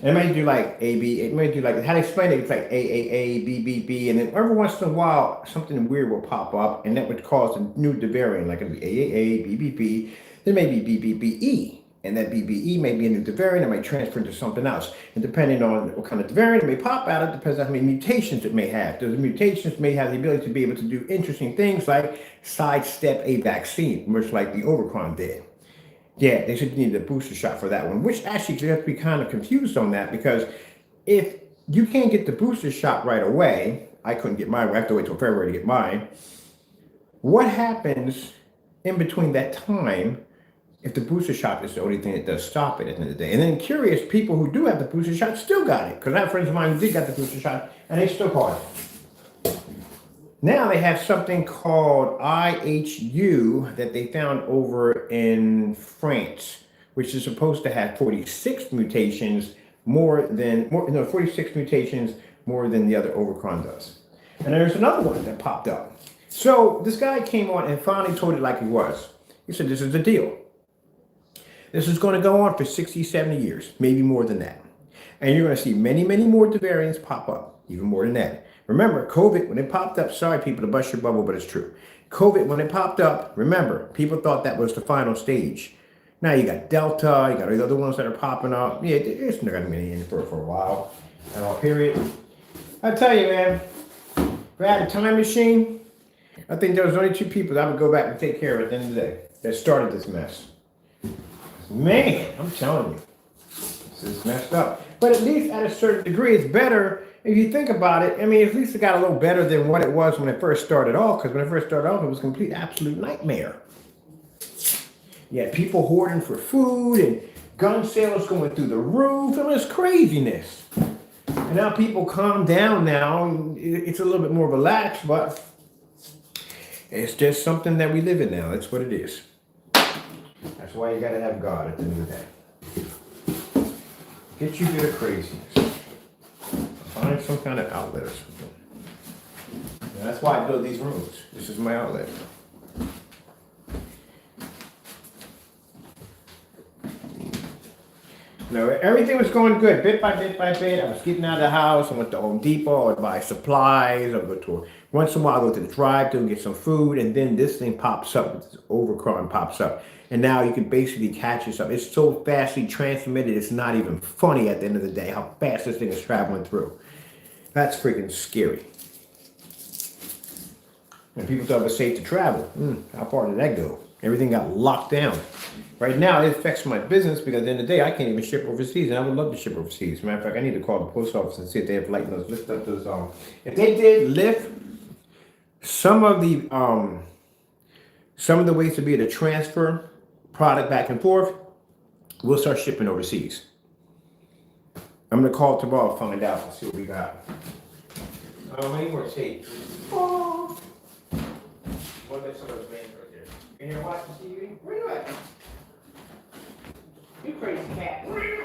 It may do like AB, it may do like, how to explain it, it's like AAA, BBB, and then every once in a while, something weird will pop up, and that would cause a new variant, like it'll be AAA, BBB, then maybe BBBE, and that BBE may be a new variant, it might transfer into something else. And depending on what kind of variant it may pop out, it depends on how many mutations it may have. Those mutations may have the ability to be able to do interesting things like sidestep a vaccine, much like the Omicron did. Yeah, they should need a booster shot for that one, which actually you have to be kind of confused on that because if you can't get the booster shot right away, I couldn't get mine, I have to wait till February to get mine. What happens in between that time if the booster shot is the only thing that does stop it at the end of the day? And then curious, people who do have the booster shot still got it because I have friends of mine who did get the booster shot and they still caught it. Now they have something called IHU that they found over in France, which is supposed to have 46 mutations more than 46 mutations more than the other Omicron does. And there's another one that popped up. So this guy came on and finally told it like it was. He said, this is the deal. This is going to go on for 60, 70 years, maybe more than that. And you're going to see many, many more variants pop up, even more than that. Remember, COVID, when it popped up, sorry people to bust your bubble, but it's true. COVID, when it popped up, remember, people thought that was the final stage. Now you got Delta, you got the other ones that are popping up. Yeah, it's not going to be any for a while. And all period. I tell you, man, if I had a time machine, I think there was only two people that I would go back and take care of at the end of the day that started this mess. Man, I'm telling you, this is messed up. But at least at a certain degree, it's better. If you think about it, I mean, at least it got a little better than what it was when it first started off, because when it first started off, it was a complete, absolute nightmare. You had people hoarding for food and gun sales going through the roof. I mean, it's craziness. And now people calm down now. It's a little bit more relaxed, but it's just something that we live in now. That's what it is. That's why you got to have God at the end of the day. Get you through the craziness. Find some kind of outlet or something. And that's why I build these rooms. This is my outlet. No, everything was going good, bit by bit by bit. I was getting out of the house. I went to Home Depot. I would buy supplies. I would go to once in a while. I go to the drive-thru and get some food, and then this thing pops up. This Omicron pops up, and now you can basically catch yourself. It's so fastly transmitted. It's not even funny at the end of the day how fast this thing is traveling through. That's freaking scary. And people thought it was safe to travel. How far did that go? Everything got locked down. Right now, it affects my business because at the end of the day, I can't even ship overseas, and I would love to ship overseas. As a matter of fact, I need to call the post office and see if they have lift up those. If they did lift some of the ways to be able to transfer product back and forth, we'll start shipping overseas. I'm gonna call tomorrow and find out and see what we got. How many more tape? Oh. What are some of those games right there? You here watching TV? Where you at? You crazy cat. Where you?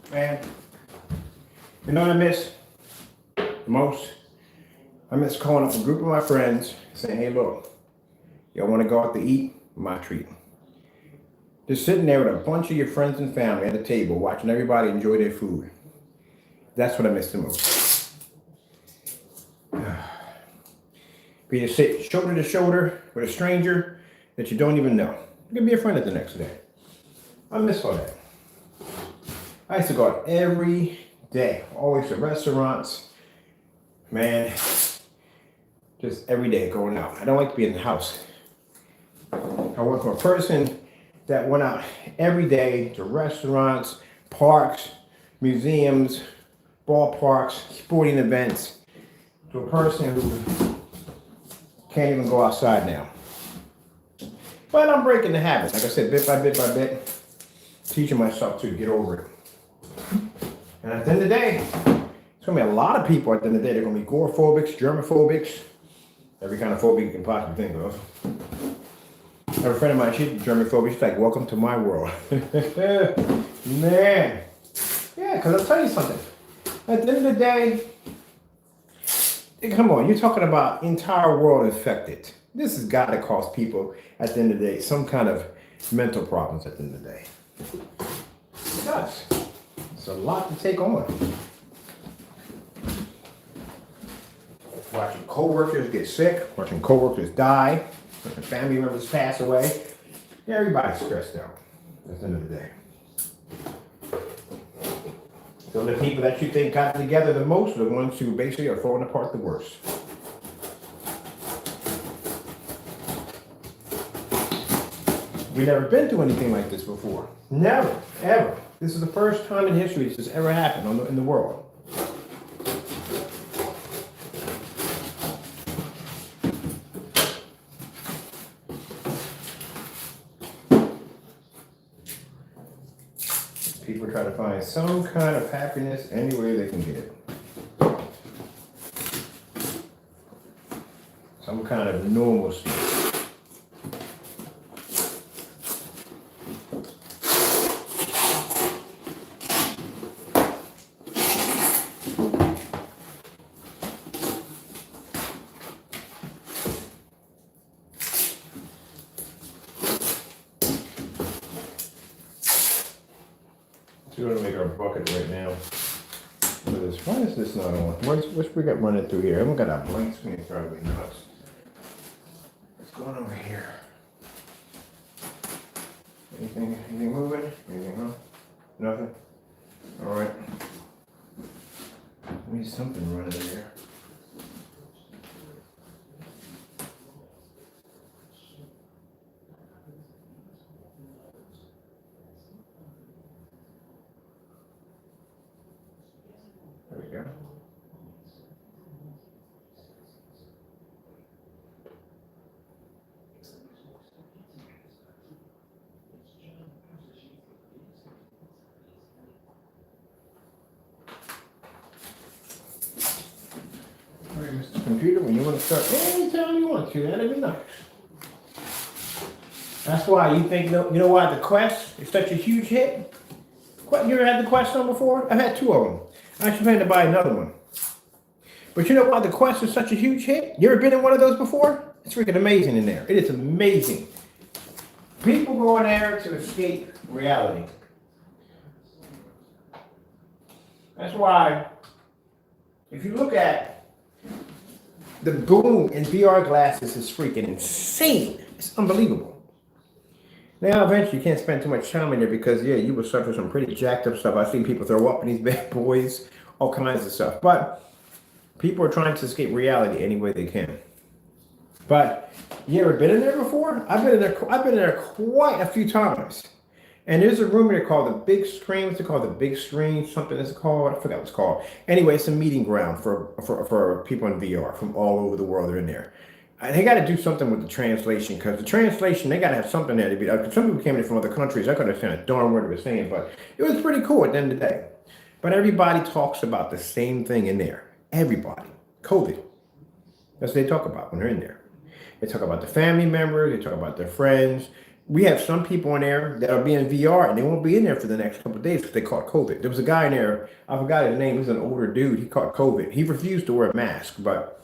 Man, you know what I miss the most? I miss calling up a group of my friends saying, hey, look, y'all want to go out to eat? My treat. Just sitting there with a bunch of your friends and family at the table, watching everybody enjoy their food. That's what I miss the most. Be to sit shoulder to shoulder with a stranger that you don't even know. You can be a friend at the next day. I miss all that. I used to go out every day, always to restaurants. Man, just every day going out. I don't like to be in the house. I work for a person that went out every day to restaurants, parks, museums, ballparks, sporting events, to a person who can't even go outside now. But I'm breaking the habits. Like I said, bit by bit by bit, teaching myself to get over it. And at the end of the day, it's going to be a lot of people at the end of the day. They're going to be agoraphobics, germaphobics, every kind of phobia you can possibly think of. I have a friend of mine, she's germaphobic. She's like, welcome to my world. Man. Yeah, because I'll tell you something. At the end of the day, come on, you're talking about entire world infected. This has got to cause people, at the end of the day, some kind of mental problems at the end of the day. It does. It's a lot to take on. Watching coworkers get sick, watching coworkers die, watching family members pass away. Everybody's stressed out at the end of the day. So the people that you think got together the most are the ones who basically are falling apart the worst. We've never been through anything like this before. Never, ever. This is the first time in history this has ever happened in the world. People try to find some kind of happiness any way they can get it. Some kind of normalcy. We're gonna make our bucket right now. Why is this not on? What's we got running through here? I haven't got a blank screen. It's probably nuts. What's going on over here? Anything moving? Anything, huh? Nothing? All right. We need something running in here. There we go. computer when you want to start anytime you want to. That'd be nice. That's why you think, you know why the Quest is such a huge hit? You ever had the Quest on before? I've had 2 of them. I actually plan to buy another one. But you know why the Quest is such a huge hit? You ever been in one of those before? It's freaking amazing in there. It is amazing. People go in there to escape reality. That's why, if you look at the boom in VR glasses is freaking insane. It's unbelievable. Now, eventually, you can't spend too much time in there because, yeah, you will suffer some pretty jacked up stuff. I've seen people throw up in these bad boys, all kinds of stuff. But people are trying to escape reality any way they can. But you ever been in there before? I've been in there quite a few times. And there's a room here called the Big Screen. What's it called? The Big Screen, something it's called. I forgot what it's called. Anyway, it's a meeting ground for people in VR from all over the world. They're in there. They got to do something with the translation because the translation, they got to have something there to be. Some people came in from other countries. I couldn't understand a darn word they were saying, but it was pretty cool at the end of the day. But everybody talks about the same thing in there. Everybody. COVID. That's what they talk about when they're in there. They talk about the family members. They talk about their friends. We have some people in there that are being VR and they won't be in there for the next couple of days because they caught COVID. There was a guy in there. I forgot his name. He was an older dude. He caught COVID. He refused to wear a mask, but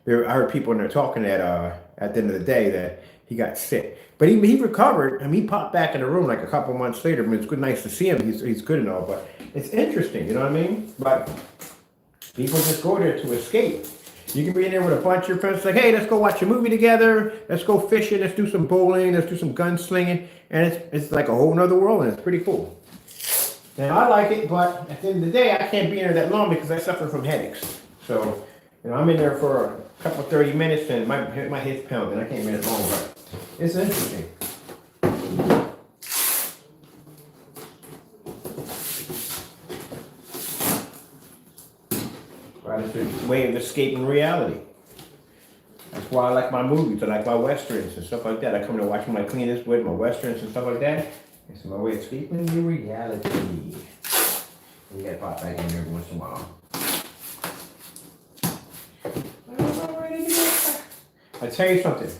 I heard people in there talking that at the end of the day that he got sick. But he recovered. I mean, he popped back in the room like a couple months later. I mean, it's good, nice to see him. He's good and all, but it's interesting, you know what I mean? But people just go there to escape. You can be in there with a bunch of your friends like, hey, let's go watch a movie together. Let's go fishing. Let's do some bowling. Let's do some gunslinging. And it's like a whole nother world, and it's pretty cool. And I like it, but at the end of the day, I can't be in there that long because I suffer from headaches. So, I'm in there for a couple 30 minutes and my head's pounding. I can't be in it long, but it's interesting. Right, it's a way of escaping reality. That's why I like my movies. I like my westerns and stuff like that. I come to watch my Clint Eastwood, my westerns and stuff like that. It's my way of escaping the reality. You gotta pop back in there every once in a while. I tell you something.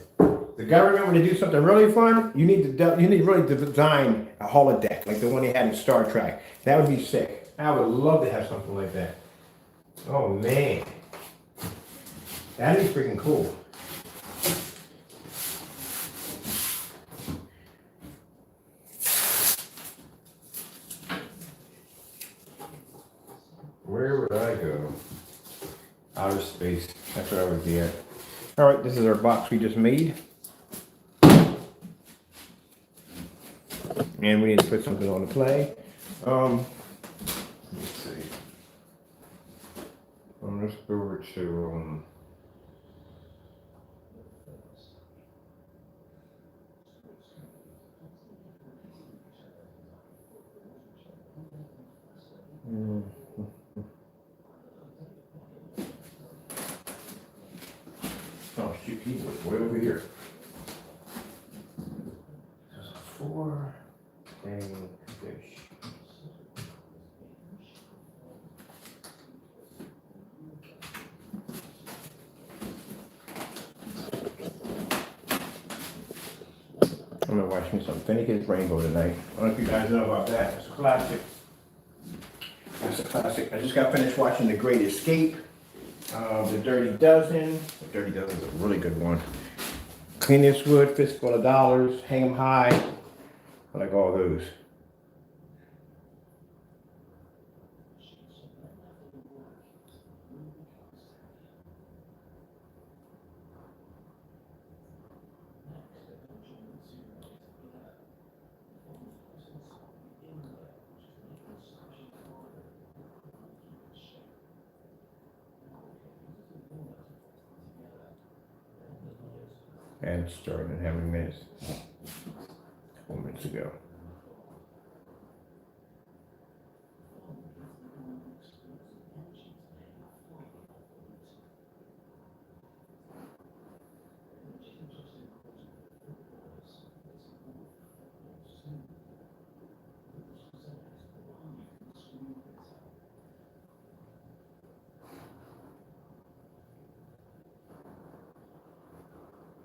The government, when they do something really fun, you need really to design a holodeck like the one they had in Star Trek. That would be sick. I would love to have something like that. Oh man, that'd be freaking cool. Where would I go? Outer space. That's where I would be at. All right, this is our box we just made. And we need to put something on the play. Let's see. Let's go over to oh shoot, he was way over here. There's a 4-day fish. I'm gonna watch me some Finnegan's Rainbow tonight. I don't know if you guys know about that. It's a classic. That's a classic. I just got finished watching The Great Escape. The Dirty Dozen. The Dirty Dozen is a really good one. Clint Eastwood, Fistful of Dollars, Hang 'em High. I like all those. And started in how many minutes? 4 minutes ago.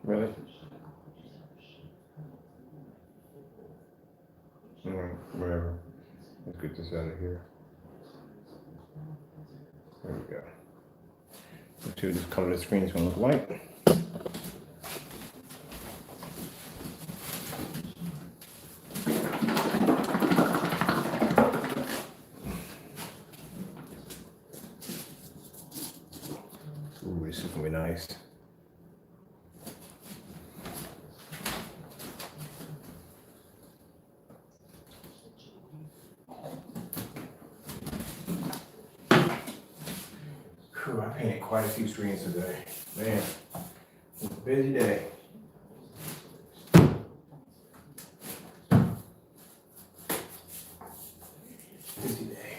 Really? Alright, whatever. Let's get this out of here. There we go. Let's see what this color of the screen is going to look like. Ooh, this is going to be nice. Whew, I painted quite a few screens today. Man, it was a busy day. Busy day.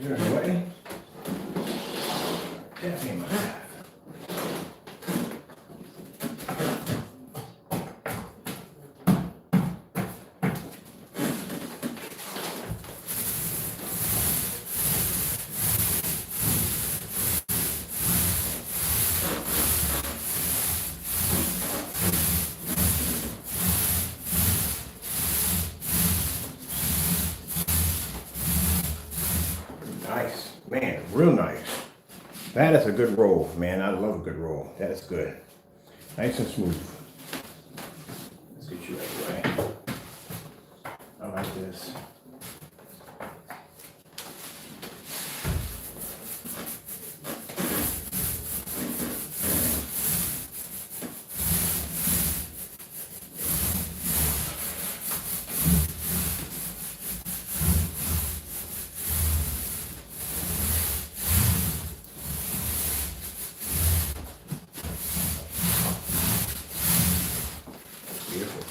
You're in the way. Definitely in my path. Nice, man, real nice. That is a good roll, man. I love a good roll. That is good. Nice and smooth. Let's get you out of the way. I like this.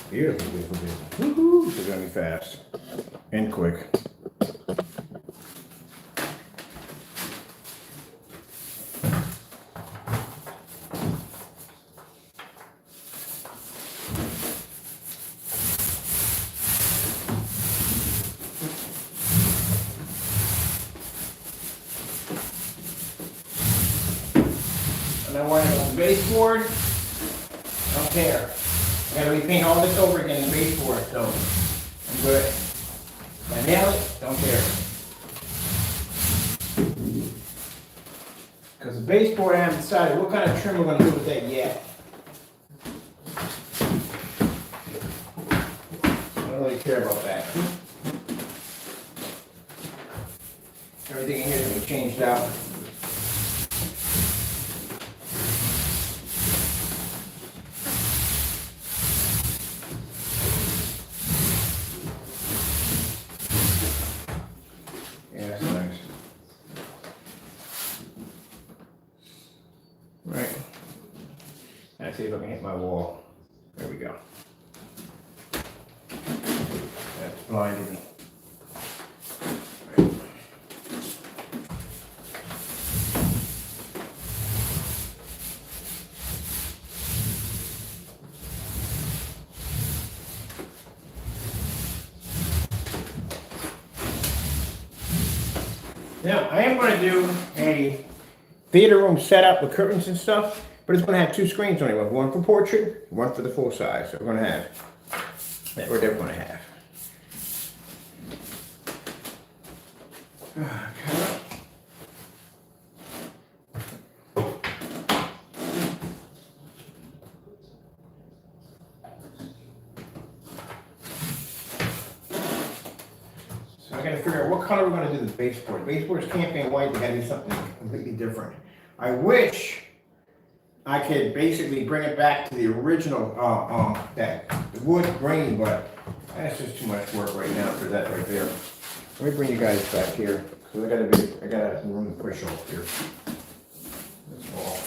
Beautiful, beautiful, beautiful, beautiful. Woohoo! This is gonna be fast and quick. And I want it on the baseboard. I don't care. I gotta repaint all this over again in the baseboard, so I'm good. If I nail it, don't care. Because the baseboard, I haven't decided what kind of trim we're gonna do with that yet. I don't really care about that. Everything in here is gonna be changed out. Yeah, that's nice. Right. Let's see if I can hit my wall. There we go. That's blinding me. Now, I am going to do a theater room setup with curtains and stuff, but it's going to have two screens on it. One for portrait, one for the full size. So we're going to have, that's what they're going to have. Okay. So I got to figure out what color we're going to do the baseboard. Baseboard is camping white. We got to do something completely different. I wish I could basically bring it back to the original that wood grain, but that's just too much work right now for that right there. Let me bring you guys back here because I gotta have some room to push off here. That's all.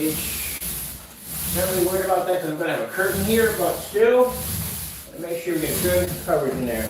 edge. Not really worried about that because I'm going to have a curtain here, but still, make sure we get good coverage in there.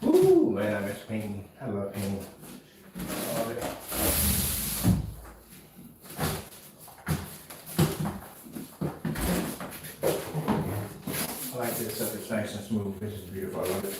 Ooh, man, I miss painting. I love painting. I love it. I like this stuff. It's nice and smooth. This is beautiful. I love it.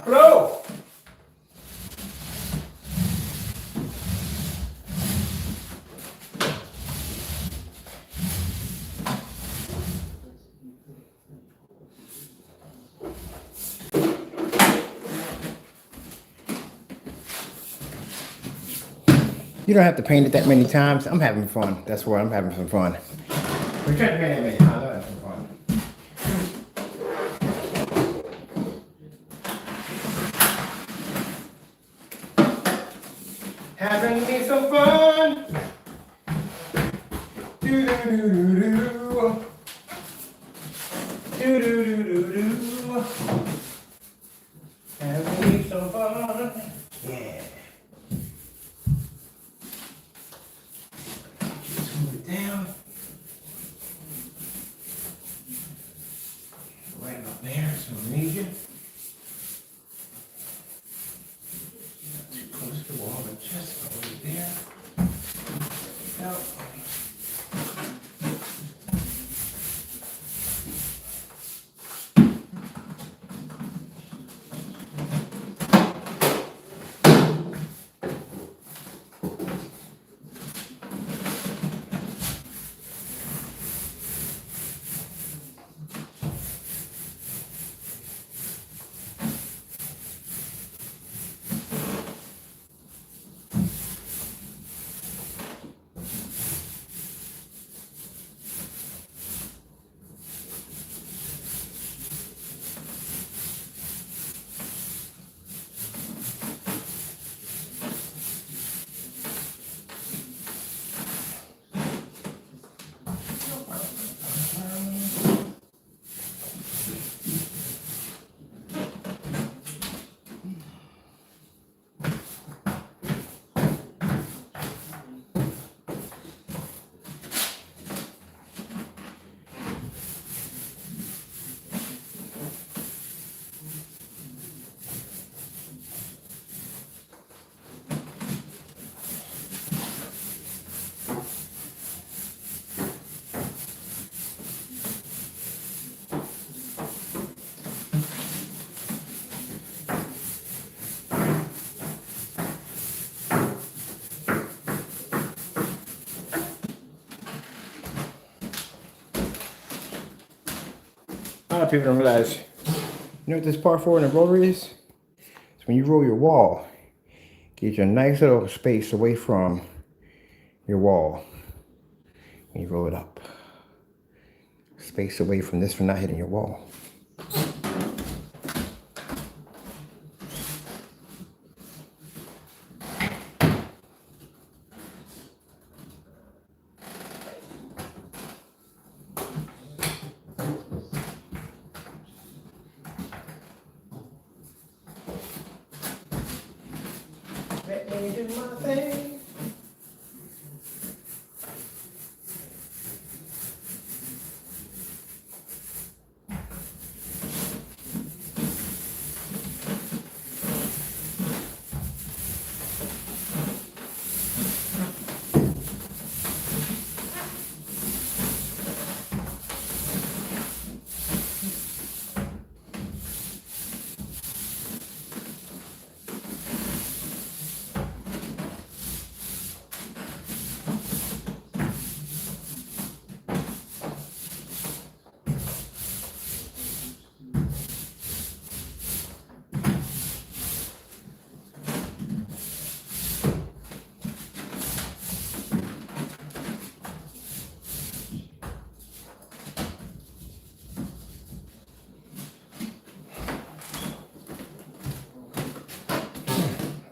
Flow. You don't have to paint it that many times. I'm having fun. That's where I'm having some fun. We're trying to paint it many times. I'm having some fun. Having me some fun. Do do do do do. Do do do do do. Having me some fun. Yeah. Move it down. Right up there. So lot of people don't realize, you know what this part 4 in the roller is? It's when you roll your wall, get you a nice little space away from your wall. And you roll it up. Space away from this from not hitting your wall. Let me do my thing.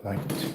Like it.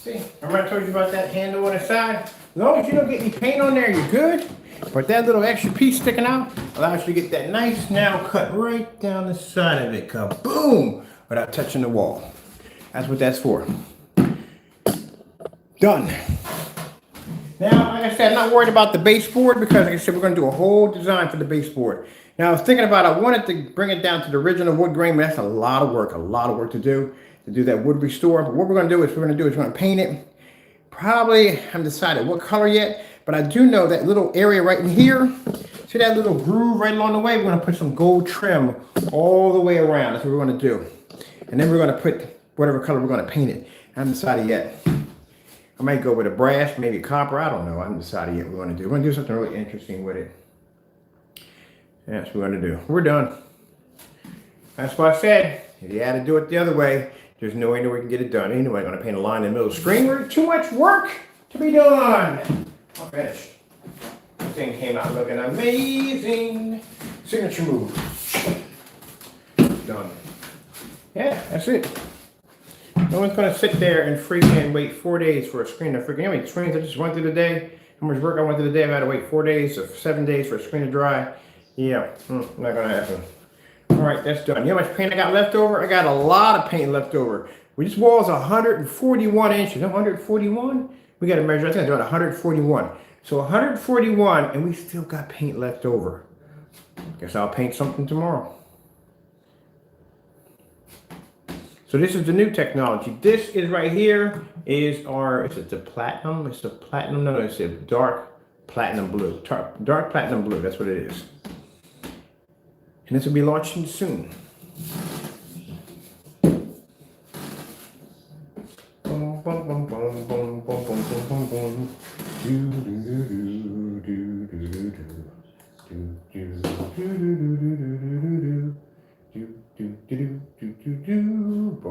See, remember I told you about that handle on the side? As long as you don't get any paint on there, you're good. But that little extra piece sticking out allows you to get that nice nail cut right down the side of it. Kaboom! Without touching the wall. That's what that's for. Done. Now, like I said, I'm not worried about the baseboard because, like I said, we're going to do a whole design for the baseboard. Now, I was thinking about, I wanted to bring it down to the original wood grain, but that's a lot of work to do that wood restore. But what we're going to do is we're going to paint it. Probably, I haven't decided what color yet, but I do know that little area right in here, see that little groove right along the way? We're going to put some gold trim all the way around. That's what we're going to do. And then we're going to put whatever color we're going to paint it. I haven't decided yet. I might go with a brass, maybe copper. I don't know. I haven't decided yet what we're going to do. We're going to do something really interesting with it. That's what we're going to do. We're done. That's what I said. If you had to do it the other way, there's no way we can get it done. Anyway, I'm going to paint a line in the middle of the screen. Too much work to be done. I'm finished. This thing came out looking amazing. Signature move. Done. Yeah, that's it. No one's going to sit there and freaking wait 4 days for a screen to freaking, how many screens I just went through the day? How much work I went through the day? I've had to wait 4 days or 7 days for a screen to dry. Yeah, not going to happen. All right, that's done. You know how much paint I got left over? I got a lot of paint left over. This wall is 141 inches. 141? We got to measure. I think I'm doing 141. So 141, and we still got paint left over. Guess I'll paint something tomorrow. So this is the new technology. This is right here is our, is it the platinum? It's the platinum, no, it's a dark platinum blue. Dark platinum blue, that's what it is. And this will be launching soon.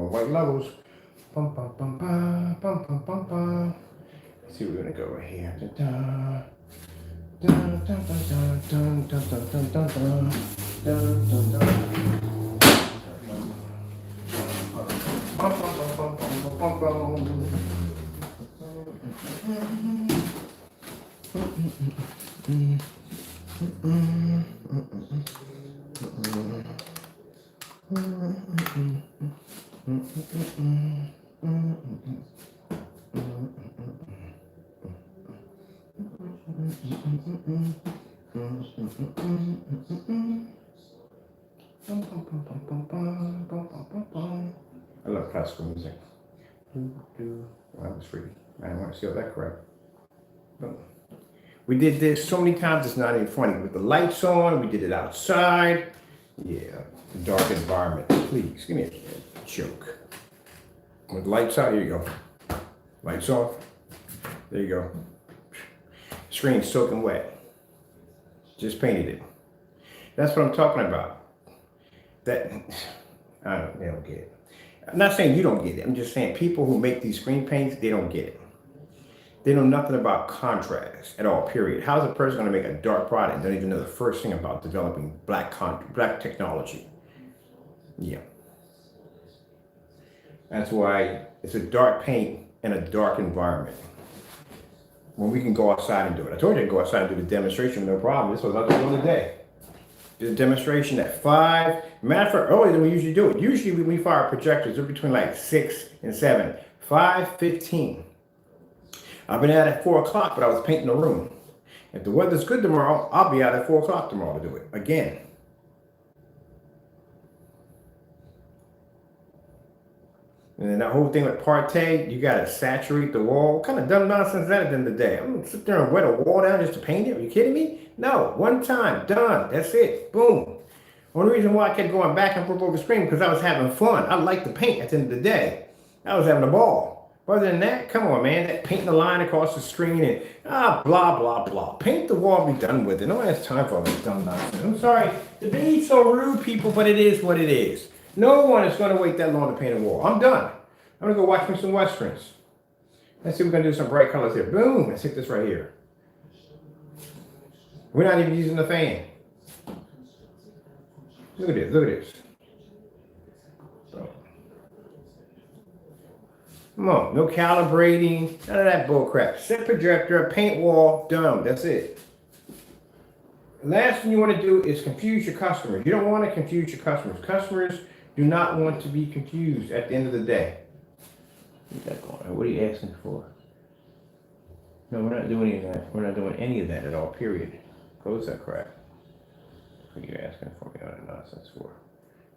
White levels. Let's see, we're gonna go right here. I love classical music. Well, that was freaky. I didn't want to see all that crap. But we did this so many times, it's not even funny. With the lights on, we did it outside. Yeah, dark environment. Please, give me a joke. With the lights out, here you go. Lights off. There you go. Screen soaking wet. Just painted it. That's what I'm talking about. They don't get it. I'm not saying you don't get it. I'm just saying people who make these screen paints, they don't get it. They know nothing about contrast at all, period. How's a person going to make a dark product and don't even know the first thing about developing black technology? Yeah. That's why it's a dark paint in a dark environment. When we can go outside and do it. I told you I could go outside and do the demonstration, no problem. This was out there the other day. Did a demonstration at 5. Matter of fact, earlier than we usually do it. Usually when we fire projectors, they're between like 6 and 7. 5:15. I've been out at 4 o'clock, but I was painting the room. If the weather's good tomorrow, I'll be out at 4 o'clock tomorrow to do it again. And then that whole thing with partay, you gotta saturate the wall. What kind of dumb nonsense is that at the end of the day? I'm gonna sit there and wet a wall down just to paint it? Are you kidding me? No, one time, done, that's it, boom. Only reason why I kept going back and forth over the screen because I was having fun. I like to paint at the end of the day. I was having a ball. Other than that, come on, man, that painting the line across the screen and blah, blah, blah. Paint the wall, be done with it. No one has time for all this dumb nonsense. I'm sorry to be so rude, people, but it is what it is. No one is going to wait that long to paint a wall. I'm done. I'm going to go watch me some Westerns. Let's see if we're going to do some bright colors here. Boom. Let's hit this right here. We're not even using the fan. Look at this. Look at this. So, come on. No calibrating. None of that bull crap. Set projector, paint wall, done. That's it. The last thing you want to do is confuse your customers. You don't want to confuse your customers. Customers do not want to be confused at the end of the day. What are you asking for? No, we're not doing any of that. We're not doing any of that at all, period. Close that crap. What are you asking for me all that nonsense for?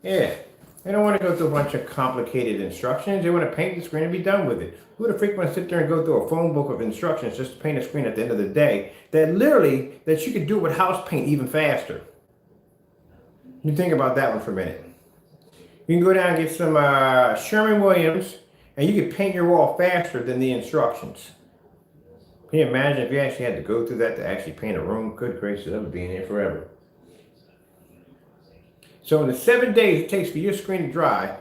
Yeah, they don't want to go through a bunch of complicated instructions. They want to paint the screen and be done with it. Who the freak wants to sit there and go through a phone book of instructions just to paint a screen at the end of the day that literally, that you could do with house paint even faster? You think about that one for a minute. You can go down and get some Sherman-Williams and you can paint your wall faster than the instructions. Can you imagine if you actually had to go through that to actually paint a room? Good gracious, that would be in here forever. So in the 7 days it takes for your screen to dry,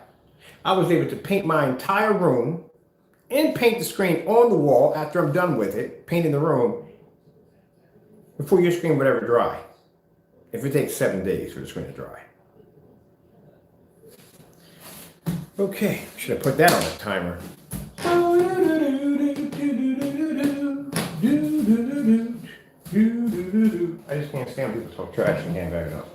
I was able to paint my entire room and paint the screen on the wall after I'm done with it, painting the room, before your screen would ever dry. If it takes 7 days for the screen to dry. Okay, should have put that on the timer. I just can't stand people talk trash and can't back it up.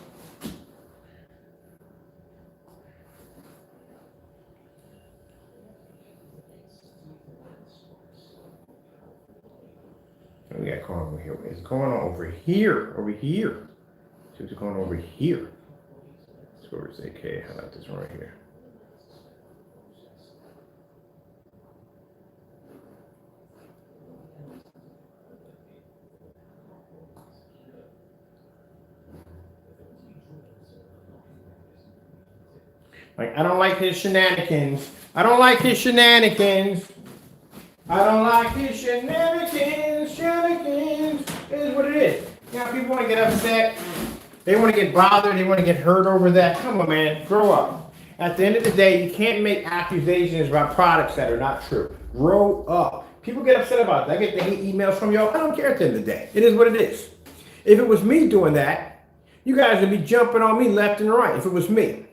What do we got going over here? What is going on over here? Over here. See what's going on over here. Let's go over to AK. I like this one right here. Like, I don't like his shenanigans. I don't like his shenanigans. I don't like his shenanigans. Shenanigans is what it is. You know, people want to get upset. They want to get bothered. They want to get hurt over that. Come on, man. Grow up. At the end of the day, you can't make accusations about products that are not true. Grow up. People get upset about that. I get the hate emails from y'all. I don't care at the end of the day. It is what it is. If it was me doing that, you guys would be jumping on me left and right if it was me.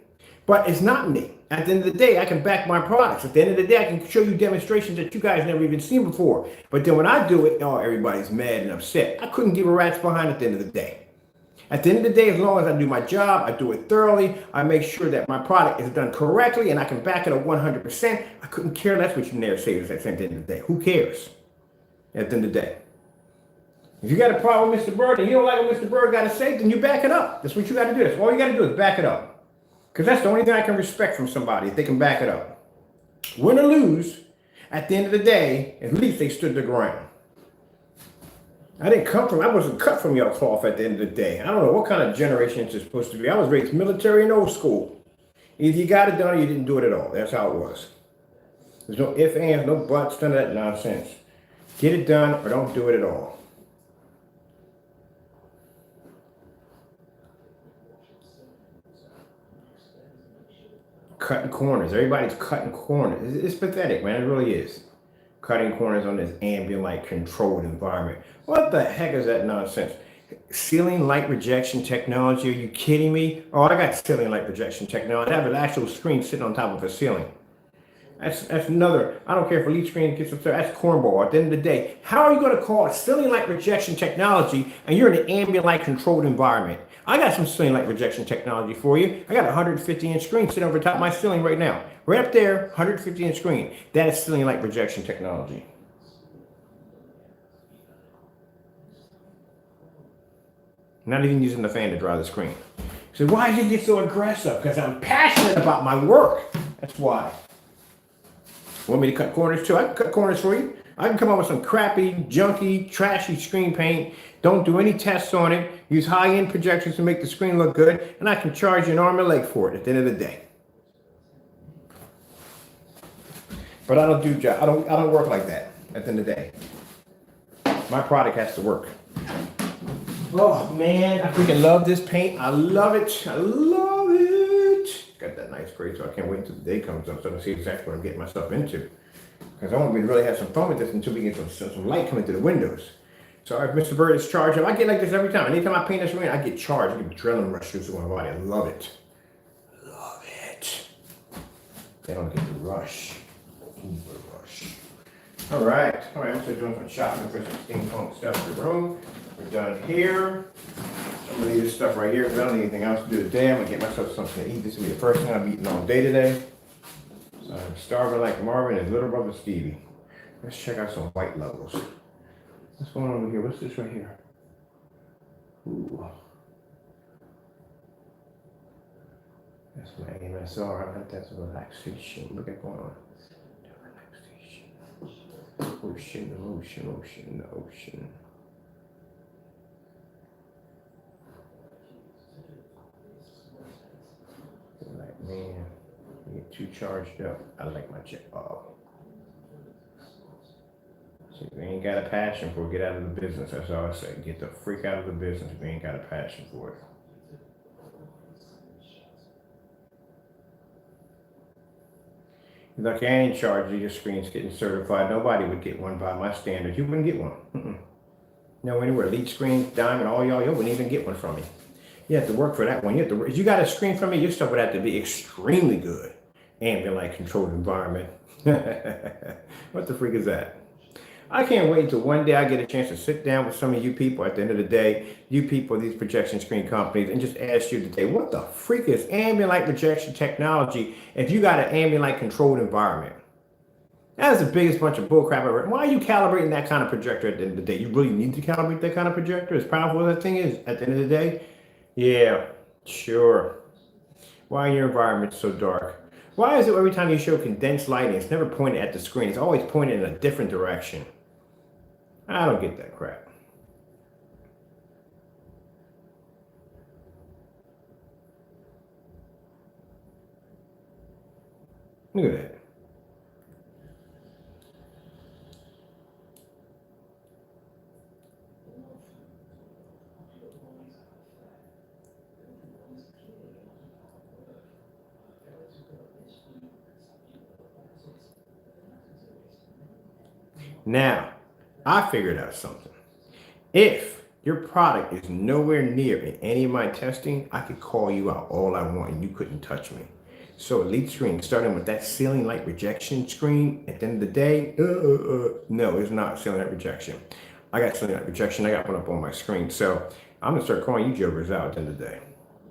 But it's not me. At the end of the day, I can back my products. At the end of the day, I can show you demonstrations that you guys never even seen before. But then when I do it, oh, everybody's mad and upset. I couldn't give a rat's behind at the end of the day. At the end of the day, as long as I do my job, I do it thoroughly, I make sure that my product is done correctly, and I can back it up 100%. I couldn't care less what you naysayers at the end of the day. Who cares? At the end of the day. If you got a problem with Mr. Bird and you don't like what Mr. Bird got to say, then you back it up. That's what you got to do. That's all you got to do is back it up. Because that's the only thing I can respect from somebody, if they can back it up. Win or lose, at the end of the day, at least they stood their ground. I wasn't cut from your cloth at the end of the day. I don't know what kind of generation it's supposed to be. I was raised military and old school. Either you got it done or you didn't do it at all. That's how it was. There's no ifs, ands, no buts, none of that nonsense. Get it done or don't do it at all. Cutting corners. Everybody's cutting corners. It's pathetic, man. It really is. Cutting corners on this ambient light controlled environment. What the heck is that nonsense? Ceiling light rejection technology? Are you kidding me? Oh, I got ceiling light rejection technology. I have an actual screen sitting on top of a ceiling. That's another. I don't care if a lead screen gets up there. That's cornball. At the end of the day, how are you going to call it ceiling light rejection technology and you're in an ambient light controlled environment? I got some ceiling light rejection technology for you. I got a 150-inch screen sitting over top of my ceiling right now. Right up there, 150-inch screen. That is ceiling light rejection technology. Not even using the fan to dry the screen. So why did you get so aggressive? Because I'm passionate about my work. That's why. Want me to cut corners too? I can cut corners for you. I can come up with some crappy, junky, trashy screen paint. Don't do any tests on it. Use high-end projectors to make the screen look good, and I can charge you an arm and leg for it at the end of the day. But I don't do job. I don't work like that at the end of the day. My product has to work. Oh man, I freaking love this paint. I love it. I love it. Got that nice gray, so I can't wait until the day comes up so I can see exactly what I'm getting myself into. Because I want to really have some fun with this until we get some light coming through the windows. So if Mr. Bird is charged up, I get like this every time. Anytime I paint this room, I get charged. I get adrenaline rush through my body. I love it. Love it. They don't get the rush. All right, I'm still doing some shopping for some steampunk stuff in the room. We're done here. I'm gonna leave this stuff right here because I don't need anything else to do today. I'm gonna get myself something to eat. This will be the first thing I'm eating all day today. So I'm starving like Marvin and his little brother Stevie. Let's check out some white levels. What's going on over here? What's this right here? Ooh. That's my AMSR. I like that's a relaxation. Look at going on. Ocean, ocean, ocean, ocean. Like, man, you get too charged up. I like my jet. Oh. So if you ain't got a passion for it, get out of the business. That's all I say. Get the freak out of the business if you ain't got a passion for it. Look, I ain't charged you. Your screen's getting certified. Nobody would get one by my standards. You wouldn't get one. No, anywhere. Lead screen, diamond, all y'all, you wouldn't even get one from me. You have to work for that one. If you got a screen from me, your stuff would have to be extremely good. Ambient light controlled environment. What the freak is that? I can't wait until one day I get a chance to sit down with some of you people at the end of the day, you people, these projection screen companies, and just ask you today, what the freak is ambient light projection technology if you got an ambient light controlled environment? That is the biggest bunch of bullcrap ever. Why are you calibrating that kind of projector at the end of the day? You really need to calibrate that kind of projector? As powerful as that thing is at the end of the day? Yeah, sure. Why are your environments so dark? Why is it every time you show condensed lighting, it's never pointed at the screen? It's always pointed in a different direction. I don't get that crap. Look at that. Now, I figured out something. If your product is nowhere near in any of my testing, I could call you out all I want and you couldn't touch me. So elite screen, starting with that ceiling light rejection screen, at the end of the day, no, it's not ceiling light rejection. I got ceiling light rejection. I got one up on my screen. So I'm gonna start calling you jokers out at the end of the day.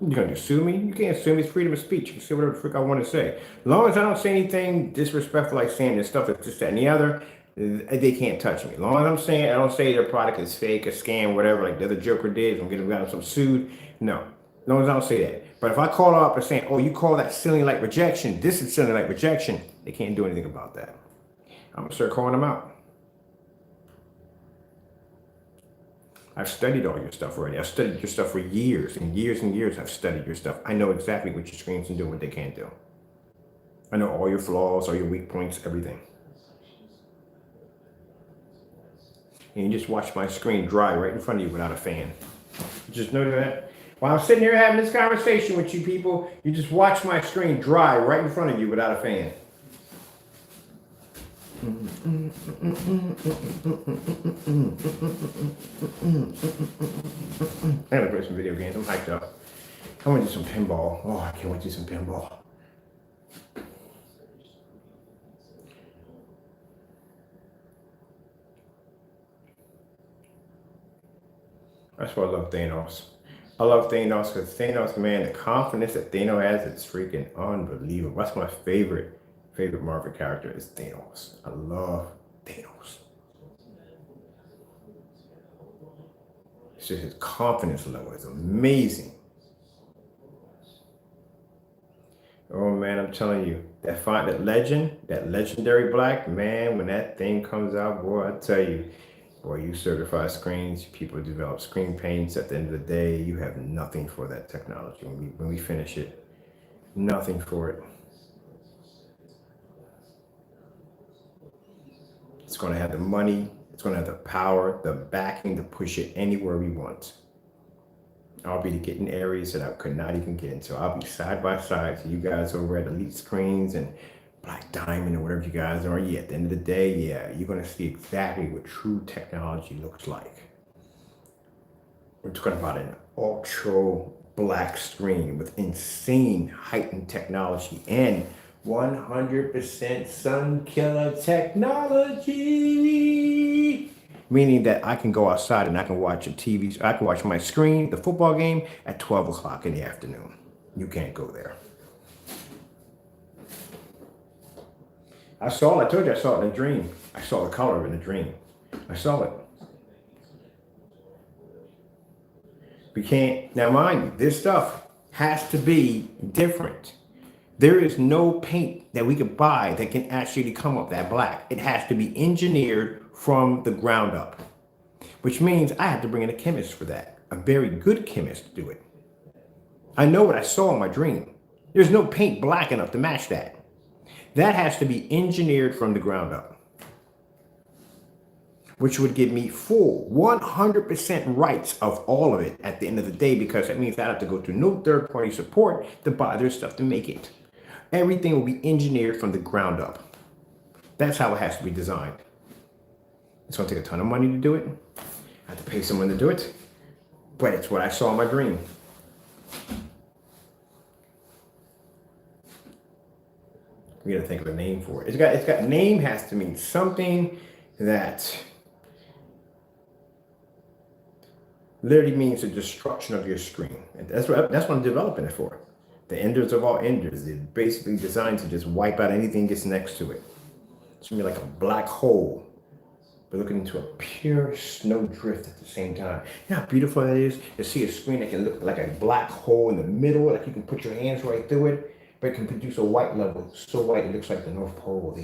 You gonna sue me? You can't sue me. It's freedom of speech. You can say whatever the frick I want to say. As long as I don't say anything disrespectful, like saying this stuff that's just that and the other, they can't touch me. As long as I'm saying I don't say their product is fake, a scam, whatever, like the other Joker did. I'm gonna get some sued. No, as long as I don't say that. But if I call up and saying, "Oh, you call that ceiling light rejection? This is ceiling light rejection," they can't do anything about that. I'm gonna start calling them out. I've studied all your stuff already. I've studied your stuff for years and years and years. I've studied your stuff. I know exactly what your screens can do and what they can't do. I know all your flaws, all your weak points, everything. And you just watch my screen dry right in front of you without a fan. Just know that while I'm sitting here having this conversation with you people, you just watch my screen dry right in front of you without a fan. I'm gonna play some video games. I'm hyped up. I want to do some pinball. Oh, I can't wait to do some pinball. That's why I love Thanos. I love Thanos because Thanos, man, the confidence that Thanos has is freaking unbelievable. That's my favorite Marvel character is Thanos. I love Thanos. It's just his confidence level is amazing. Oh man, I'm telling you, that legendary black man, when that thing comes out, boy, I tell you, boy, you certify screens, people develop screen paints. At the end of the day, you have nothing for that technology when we finish it. Nothing for it. It's going to have the money, it's going to have the power, the backing to push it anywhere we want. I'll be getting areas that I could not even get into. I'll be side by side to you guys over at Elite Screens and Black Diamond or whatever you guys are. Yeah, at the end of the day, yeah, you're going to see exactly what true technology looks like. We're talking about an ultra black screen with insane heightened technology and 100% sun killer technology. Meaning that I can go outside and I can watch a TV, I can watch my screen, the football game at 12 o'clock in the afternoon. You can't go there. I told you I saw it in a dream. I saw the color in a dream. I saw it. We can't, now mind you, this stuff has to be different. There is no paint that we could buy that can actually come up that black. It has to be engineered from the ground up, which means I have to bring in a chemist for that, a very good chemist to do it. I know what I saw in my dream. There's no paint black enough to match that. That has to be engineered from the ground up, which would give me full 100% rights of all of it at the end of the day, because that means I have to go through no third-party support to buy their stuff to make it. Everything will be engineered from the ground up. That's how it has to be designed. It's going to take a ton of money to do it. I have to pay someone to do it, but it's what I saw in my dream. We got to think of a name for it. It's got name has to mean something that literally means the destruction of your screen. And that's what I'm developing it for. The enders of all enders. It's basically designed to just wipe out anything that gets next to it. It's gonna be like a black hole. We're looking into a pure snow drift at the same time. You know how beautiful that is to see a screen that can look like a black hole in the middle, like you can put your hands right through it, but it can produce a white level, so white it looks like the North Pole.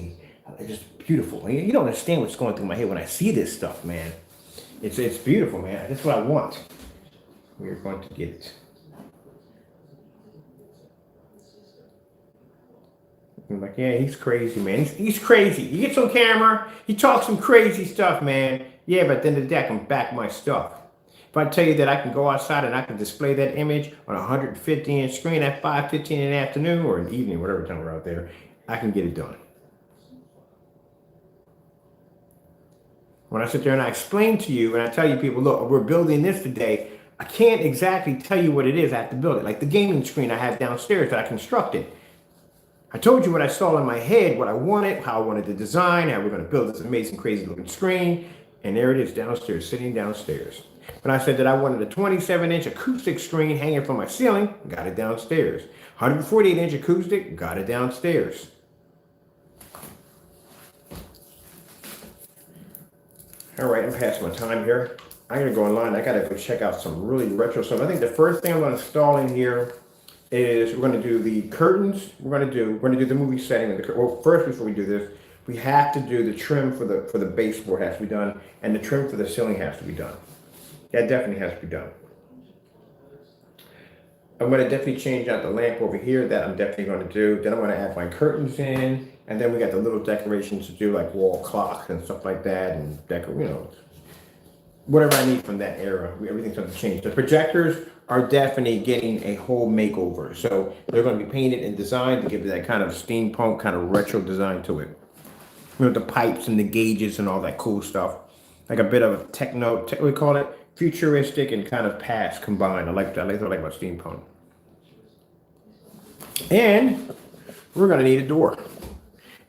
It's just beautiful. You don't understand what's going through my head when I see this stuff, man. It's beautiful, man. That's what I want. We're going to get it. I'm like, yeah, he's crazy, man. He's crazy. He gets on camera, he talks some crazy stuff, man. Yeah, but then the day I can back my stuff. If I tell you that I can go outside and I can display that image on a 150-inch screen at 5:15 in the afternoon or in the evening, whatever time we're out there, I can get it done. When I sit there and I explain to you and I tell you people, look, we're building this today, I can't exactly tell you what it is. I have to build it. Like the gaming screen I have downstairs that I constructed. I told you what I saw in my head, what I wanted, how I wanted to design, how we're going to build this amazing, crazy looking screen. And there it is downstairs, sitting downstairs. When I said that I wanted a 27-inch acoustic screen hanging from my ceiling, got it downstairs. 148-inch acoustic, got it downstairs. All right, I'm past my time here. I'm going to go online. I got to go check out some really retro stuff. I think the first thing I'm going to install in here is we're going to do the curtains. We're going to do the movie setting. Well, first, before we do this, we have to do the trim for the baseboard has to be done, and the trim for the ceiling has to be done. That definitely has to be done. I'm going to definitely change out the lamp over here. That I'm definitely going to do. Then I'm going to add my curtains in, and then we got the little decorations to do, like wall clocks and stuff like that, and whatever I need from that era. Everything's going to change. The projectors are definitely getting a whole makeover. So they're going to be painted and designed to give it that kind of steampunk, kind of retro design to it. The pipes and the gauges and all that cool stuff. Like a bit of a techno, we call it futuristic and kind of past combined. I like what I like about steampunk. And we're going to need a door.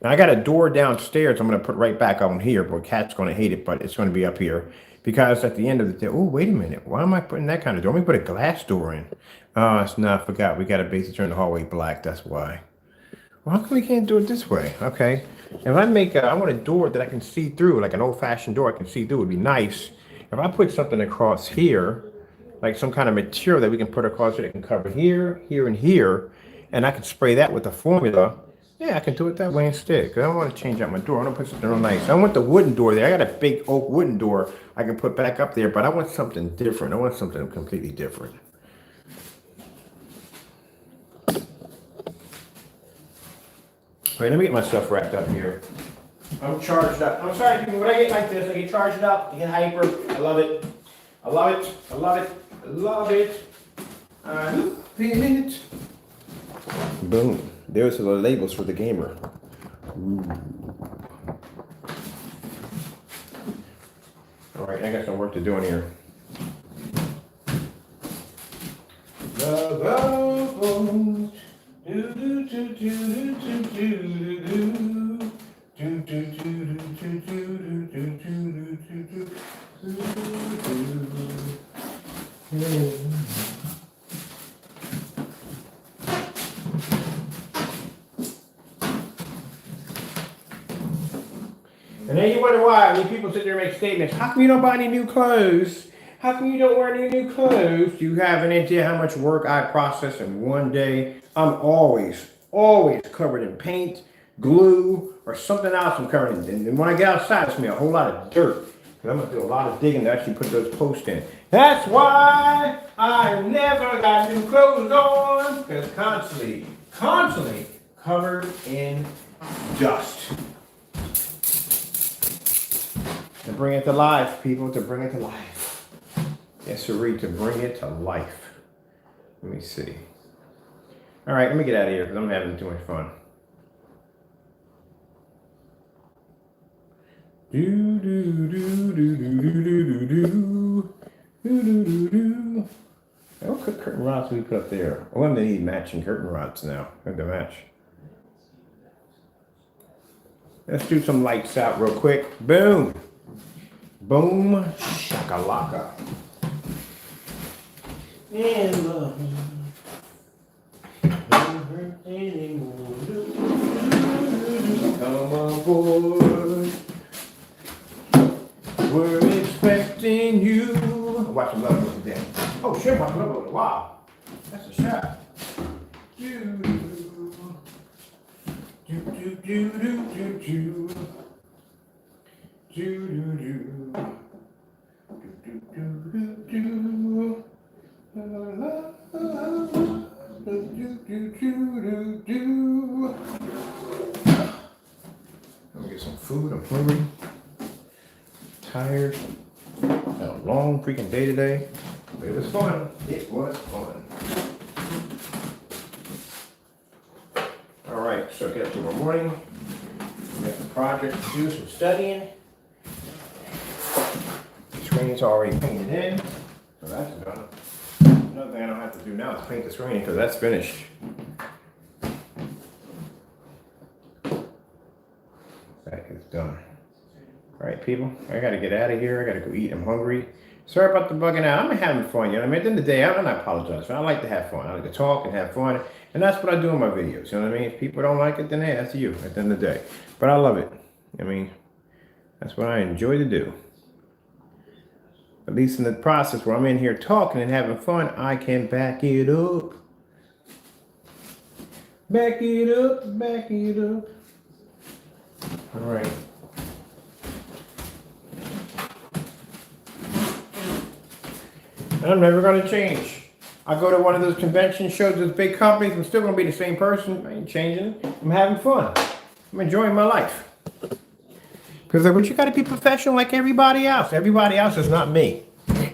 Now I got a door downstairs I'm going to put right back on here, but Cat's going to hate it, but it's going to be up here. Because at the end of the day, oh, wait a minute. Why am I putting that kind of door? Let me put a glass door in. Oh, it's not, I forgot. We got to basically turn the hallway black. That's why. Well, how come we can't do it this way? Okay. If I make I want a door that I can see through, like an old-fashioned door I can see through, would be nice. If I put something across here, like some kind of material that we can put across it that can cover here, here, and here, and I can spray that with the formula, yeah, I can do it that way instead. Because I don't want to change out my door. I want to put something real nice. I want the wooden door there. I got a big oak wooden door I can put back up there, but I want something different. I want something completely different. Wait, let me get my stuff wrapped up here. I'm charged up. I'm sorry, people, when I get like this, I get charged up, I get hyper. I love it. I love it. I love it. I love it. I'm feeling it. Boom. There's the labels for the gamer. Ooh. All right, I got some work to do in here. And then you wonder why when people sit there and make statements, how come you don't buy any new clothes? How come you don't wear any new clothes? You have an idea how much work I process in one day. I'm always covered in paint, glue, or something else I'm covered in. And when I get outside, it's going to be a whole lot of dirt. Because I'm going to do a lot of digging to actually put those posts in. That's why I never got new clothes on. Because constantly covered in dust. To bring it to life, people, to bring it to life. Yes, sirree, to bring it to life. Let me see. All right, let me get out of here because I'm having too much fun. What curtain rods do we put up there? Oh, I'm gonna need matching curtain rods now. I have to match. Let's do some lights out real quick. Boom. Boom, shakalaka. And love me. Don't hurt anymore. Come on board. We're expecting you. Watch the love boat today. Oh shit, watch the love boat. Wow. That's a shot. Do do do do do do. Do do do. Do do do do. La la la. Do do do do do. hungry, tired. Had a long freaking day today. But it was fun. It was fun. All right, so get up to the morning. We got some project to do, some studying. The screen's already painted in, so that's done. Another thing I don't have to do now is paint the screen because that's finished. That is done. All right, people, I gotta get out of here. I gotta go eat. I'm hungry. Sorry about the bugging out. I'm having fun, you know what I mean? At the end of the day, I'm not apologizing. I like to have fun. I like to talk and have fun. And that's what I do in my videos, you know what I mean? If people don't like it, then hey, that's you at the end of the day. But I love it. I mean, that's what I enjoy to do. At least in the process where I'm in here talking and having fun, I can back it up. Back it up, back it up. All right. And I'm never going to change. I go to one of those convention shows, those big companies, I'm still going to be the same person. I ain't changing. I'm having fun. I'm enjoying my life. Because but you got to be professional like everybody else. Everybody else is not me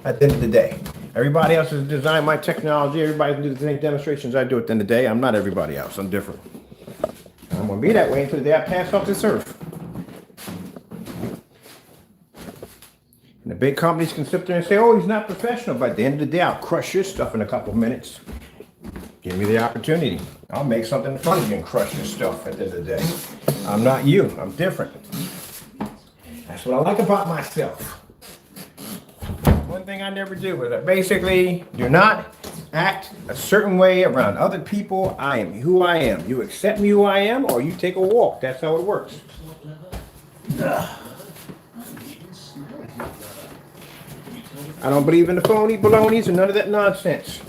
at the end of the day. Everybody else has designed my technology. Everybody can do the same demonstrations I do at the end of the day. I'm not everybody else. I'm different. I'm going to be that way until the day I pass off this earth. And the big companies can sit there and say, oh, he's not professional. But at the end of the day, I'll crush your stuff in a couple of minutes. Give me the opportunity. I'll make something funny and crush your stuff at the end of the day. I'm not you. I'm different. That's what I like about myself. One thing I never do is I basically do not act a certain way around other people. I am who I am. You accept me who I am or you take a walk. That's how it works. Ugh. I don't believe in the phony balonies and none of that nonsense.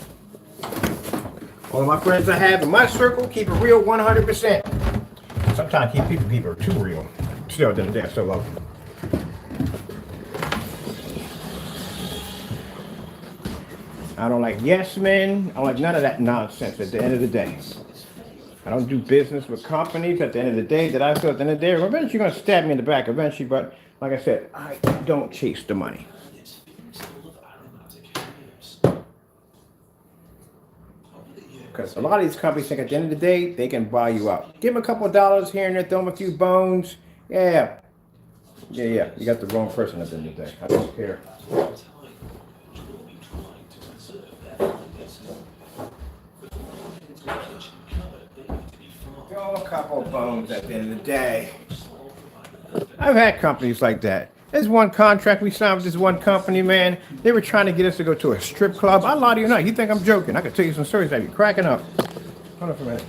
All of my friends I have in my circle keep it real 100%. Sometimes people are too real. Still, at the end of the day, I still love them. I don't like yes men. I don't like none of that nonsense at the end of the day. I don't do business with companies at the end of the day that I feel at the end of the day. Eventually you're going to stab me in the back eventually, but like I said, I don't chase the money. Because a lot of these companies think at the end of the day, they can buy you out. Give them a couple of dollars here and there, throw them a few bones. Yeah. You got the wrong person at the end of the day. I don't care. Throw a couple of bones at the end of the day. I've had companies like that. There's one contract we signed with this one company, man. They were trying to get us to go to a strip club. I lie to you not. You think I'm joking. I could tell you some stories that you're cracking up. Hold on for a minute.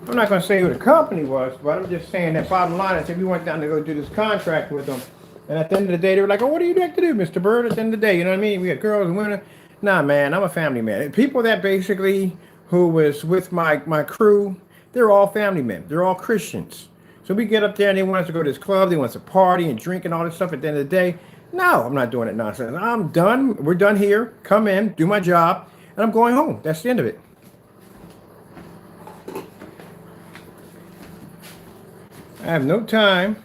I'm not going to say who the company was, but I'm just saying that bottom line, I said we went down to go do this contract with them. And at the end of the day, they were like, oh, what do you like to do, Mr. Bird? At the end of the day, you know what I mean? We got girls and women. Nah, man, I'm a family man. People that basically who was with my crew, they're all family men. They're all Christians. So we get up there and they want us to go to this club. They want us to party and drink and all this stuff at the end of the day. No, I'm not doing it nonsense. I'm done. We're done here. Come in, do my job, and I'm going home. That's the end of it. I have no time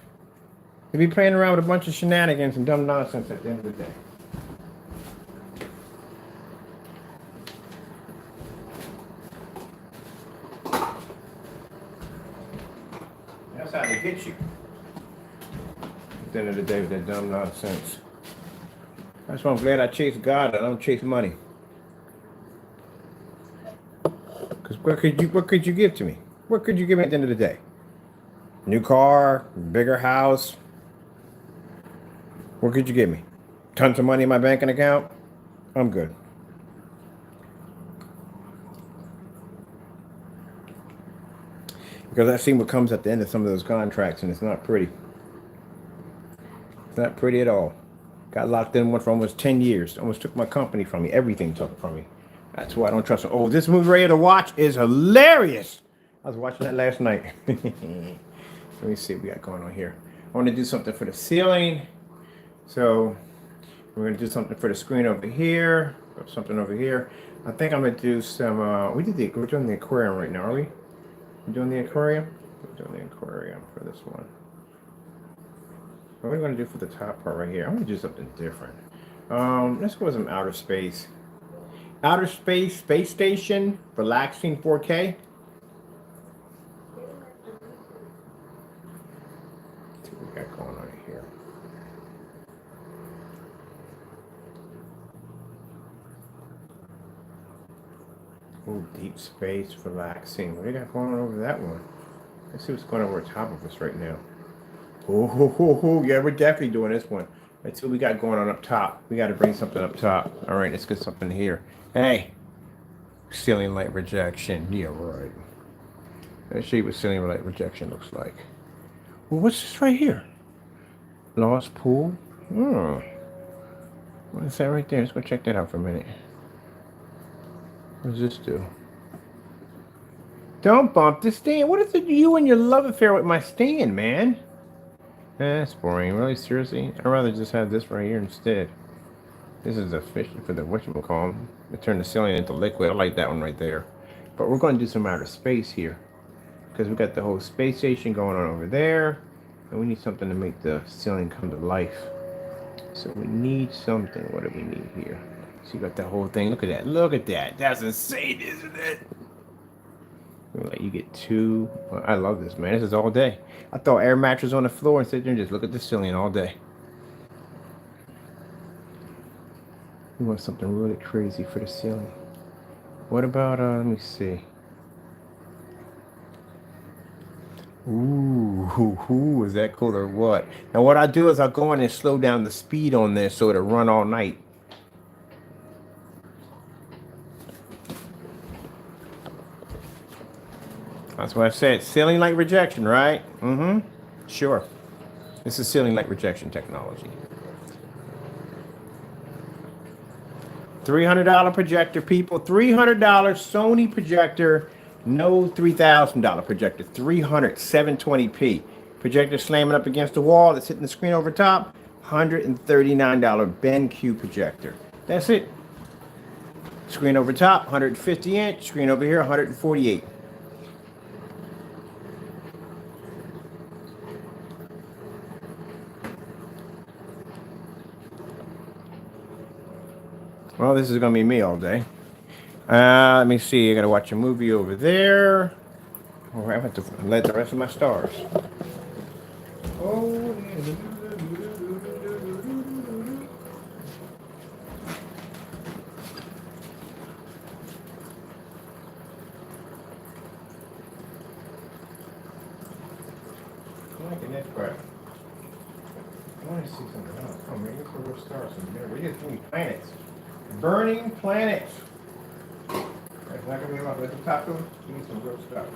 to be playing around with a bunch of shenanigans and dumb nonsense at the end of the day. That's how they get you. At the end of the day with that dumb nonsense. That's why I'm glad I chase God. I don't chase money. Because what could you give to me? What could you give me at the end of the day? New car, bigger house. What could you give me? Tons of money in my banking account? I'm good. Because I've seen what comes at the end of some of those contracts, and it's not pretty. It's not pretty at all. Got locked in one for almost 10 years. Almost took my company from me. Everything took from me. That's why I don't trust them. Oh, this movie right here to watch is hilarious. I was watching that last night. Let me see what we got going on here. I want to do something for the ceiling. So we're going to do something for the screen over here. Put something over here. I think I'm gonna do some. We're doing the aquarium right now, are we? We're doing the aquarium. We're doing the aquarium for this one. What are we gonna do for the top part right here? I'm gonna do something different. Let's go with some outer space. Outer space, space station, relaxing 4K. Let's see what we got going on here. Oh, deep space, relaxing. What do you got going on over that one? Let's see what's going on over top of us right now. Oh, yeah, we're definitely doing this one. Let's see what we got going on up top. We got to bring something up top. All right, let's get something here. Hey, ceiling light rejection. Yeah, right. Let's show you what ceiling light rejection looks like. Well, what's this right here? Lost pool? Oh. What's that right there? Let's go check that out for a minute. What does this do? Don't bump the stand. What is it you and your love affair with my stand, man? That's boring. Really, seriously? I'd rather just have this right here instead. This is efficient for the whatchamacallit. To turn the ceiling into liquid. I like that one right there. But we're going to do some outer space here. Because we got the whole space station going on over there. And we need something to make the ceiling come to life. So we need something. What do we need here? So you got that whole thing. Look at that. Look at that. That's insane, isn't it? You get two. I love this, man. This is all day. I throw air mattress on the floor and sit there and just look at the ceiling all day. We want something really crazy for the ceiling. What about, let me see. Ooh, is that cool or what? Now what I do is I'll go in and slow down the speed on this so it'll run all night. That's what I said. Ceiling light rejection, right? Mm-hmm. Sure. This is ceiling light rejection technology. $300 projector, people. $300 Sony projector. No $3,000 projector. 720p. Projector slamming up against the wall. That's hitting the screen over top. $139 BenQ projector. That's it. Screen over top, 150 inch. Screen over here, 148. Well, this is going to be me all day. Let me see. I got to watch a movie over there. Or I have to let the rest of my stars. Oh, yeah. I'm liking this part. I want to see something else. Oh, man, look for those stars in there. We get 20 planets. Burning planets. That's not gonna be enough. Let the top go. You need some real stuff.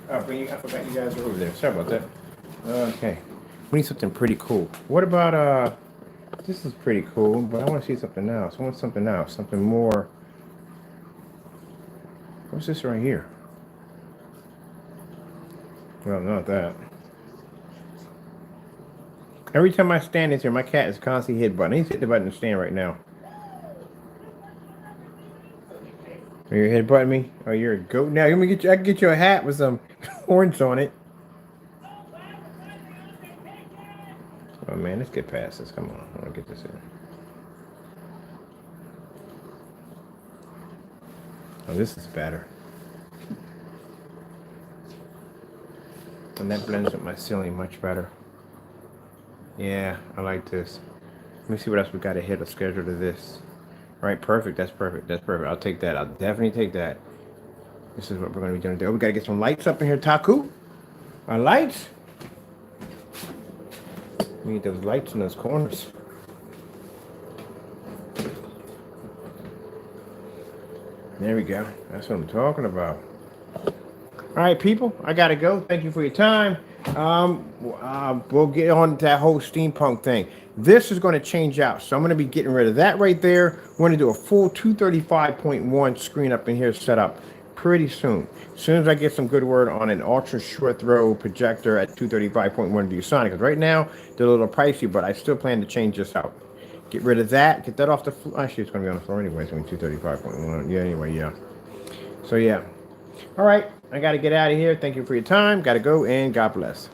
Oh, but I forgot you guys are over there. Sorry about that. Okay. We need something pretty cool. What about this is pretty cool, but I want to see something else. I want something else. Something more. What's this right here? Well, not that. Every time I stand in here, my cat is constantly headbutting. He's hitting the button to stand right now. Are you headbutting me? Oh, you're a goat. Now, let me get you. I can get you a hat with some horns on it. Oh man, let's get past this. Come on, I want to get this in. Oh, this is better. And that blends with my ceiling much better. Yeah, I like this. Let me see what else we got to hit a schedule to this. All right, perfect. That's perfect. That's perfect. I'll take that. I'll definitely take that. This is what we're going to be doing today. Oh, we got to get some lights up in here, Taku. Our lights. We need those lights in those corners. There we go. That's what I'm talking about. All right, people. I got to go. Thank you for your time. We'll get on to that whole steampunk thing. This is going to change out, so I'm going to be getting rid of that right there. We're going to do a full 235.1 screen up in here set up pretty soon. As soon as I get some good word on an ultra short throw projector at 235.1 ViewSonic, because right now they're a little pricey, but I still plan to change this out. Get rid of that. Get that off the floor. Actually, it's going to be on the floor anyway. It's going to be 235.1. Yeah, anyway, yeah. So, yeah. All right. I got to get out of here. Thank you for your time. Got to go, and God bless.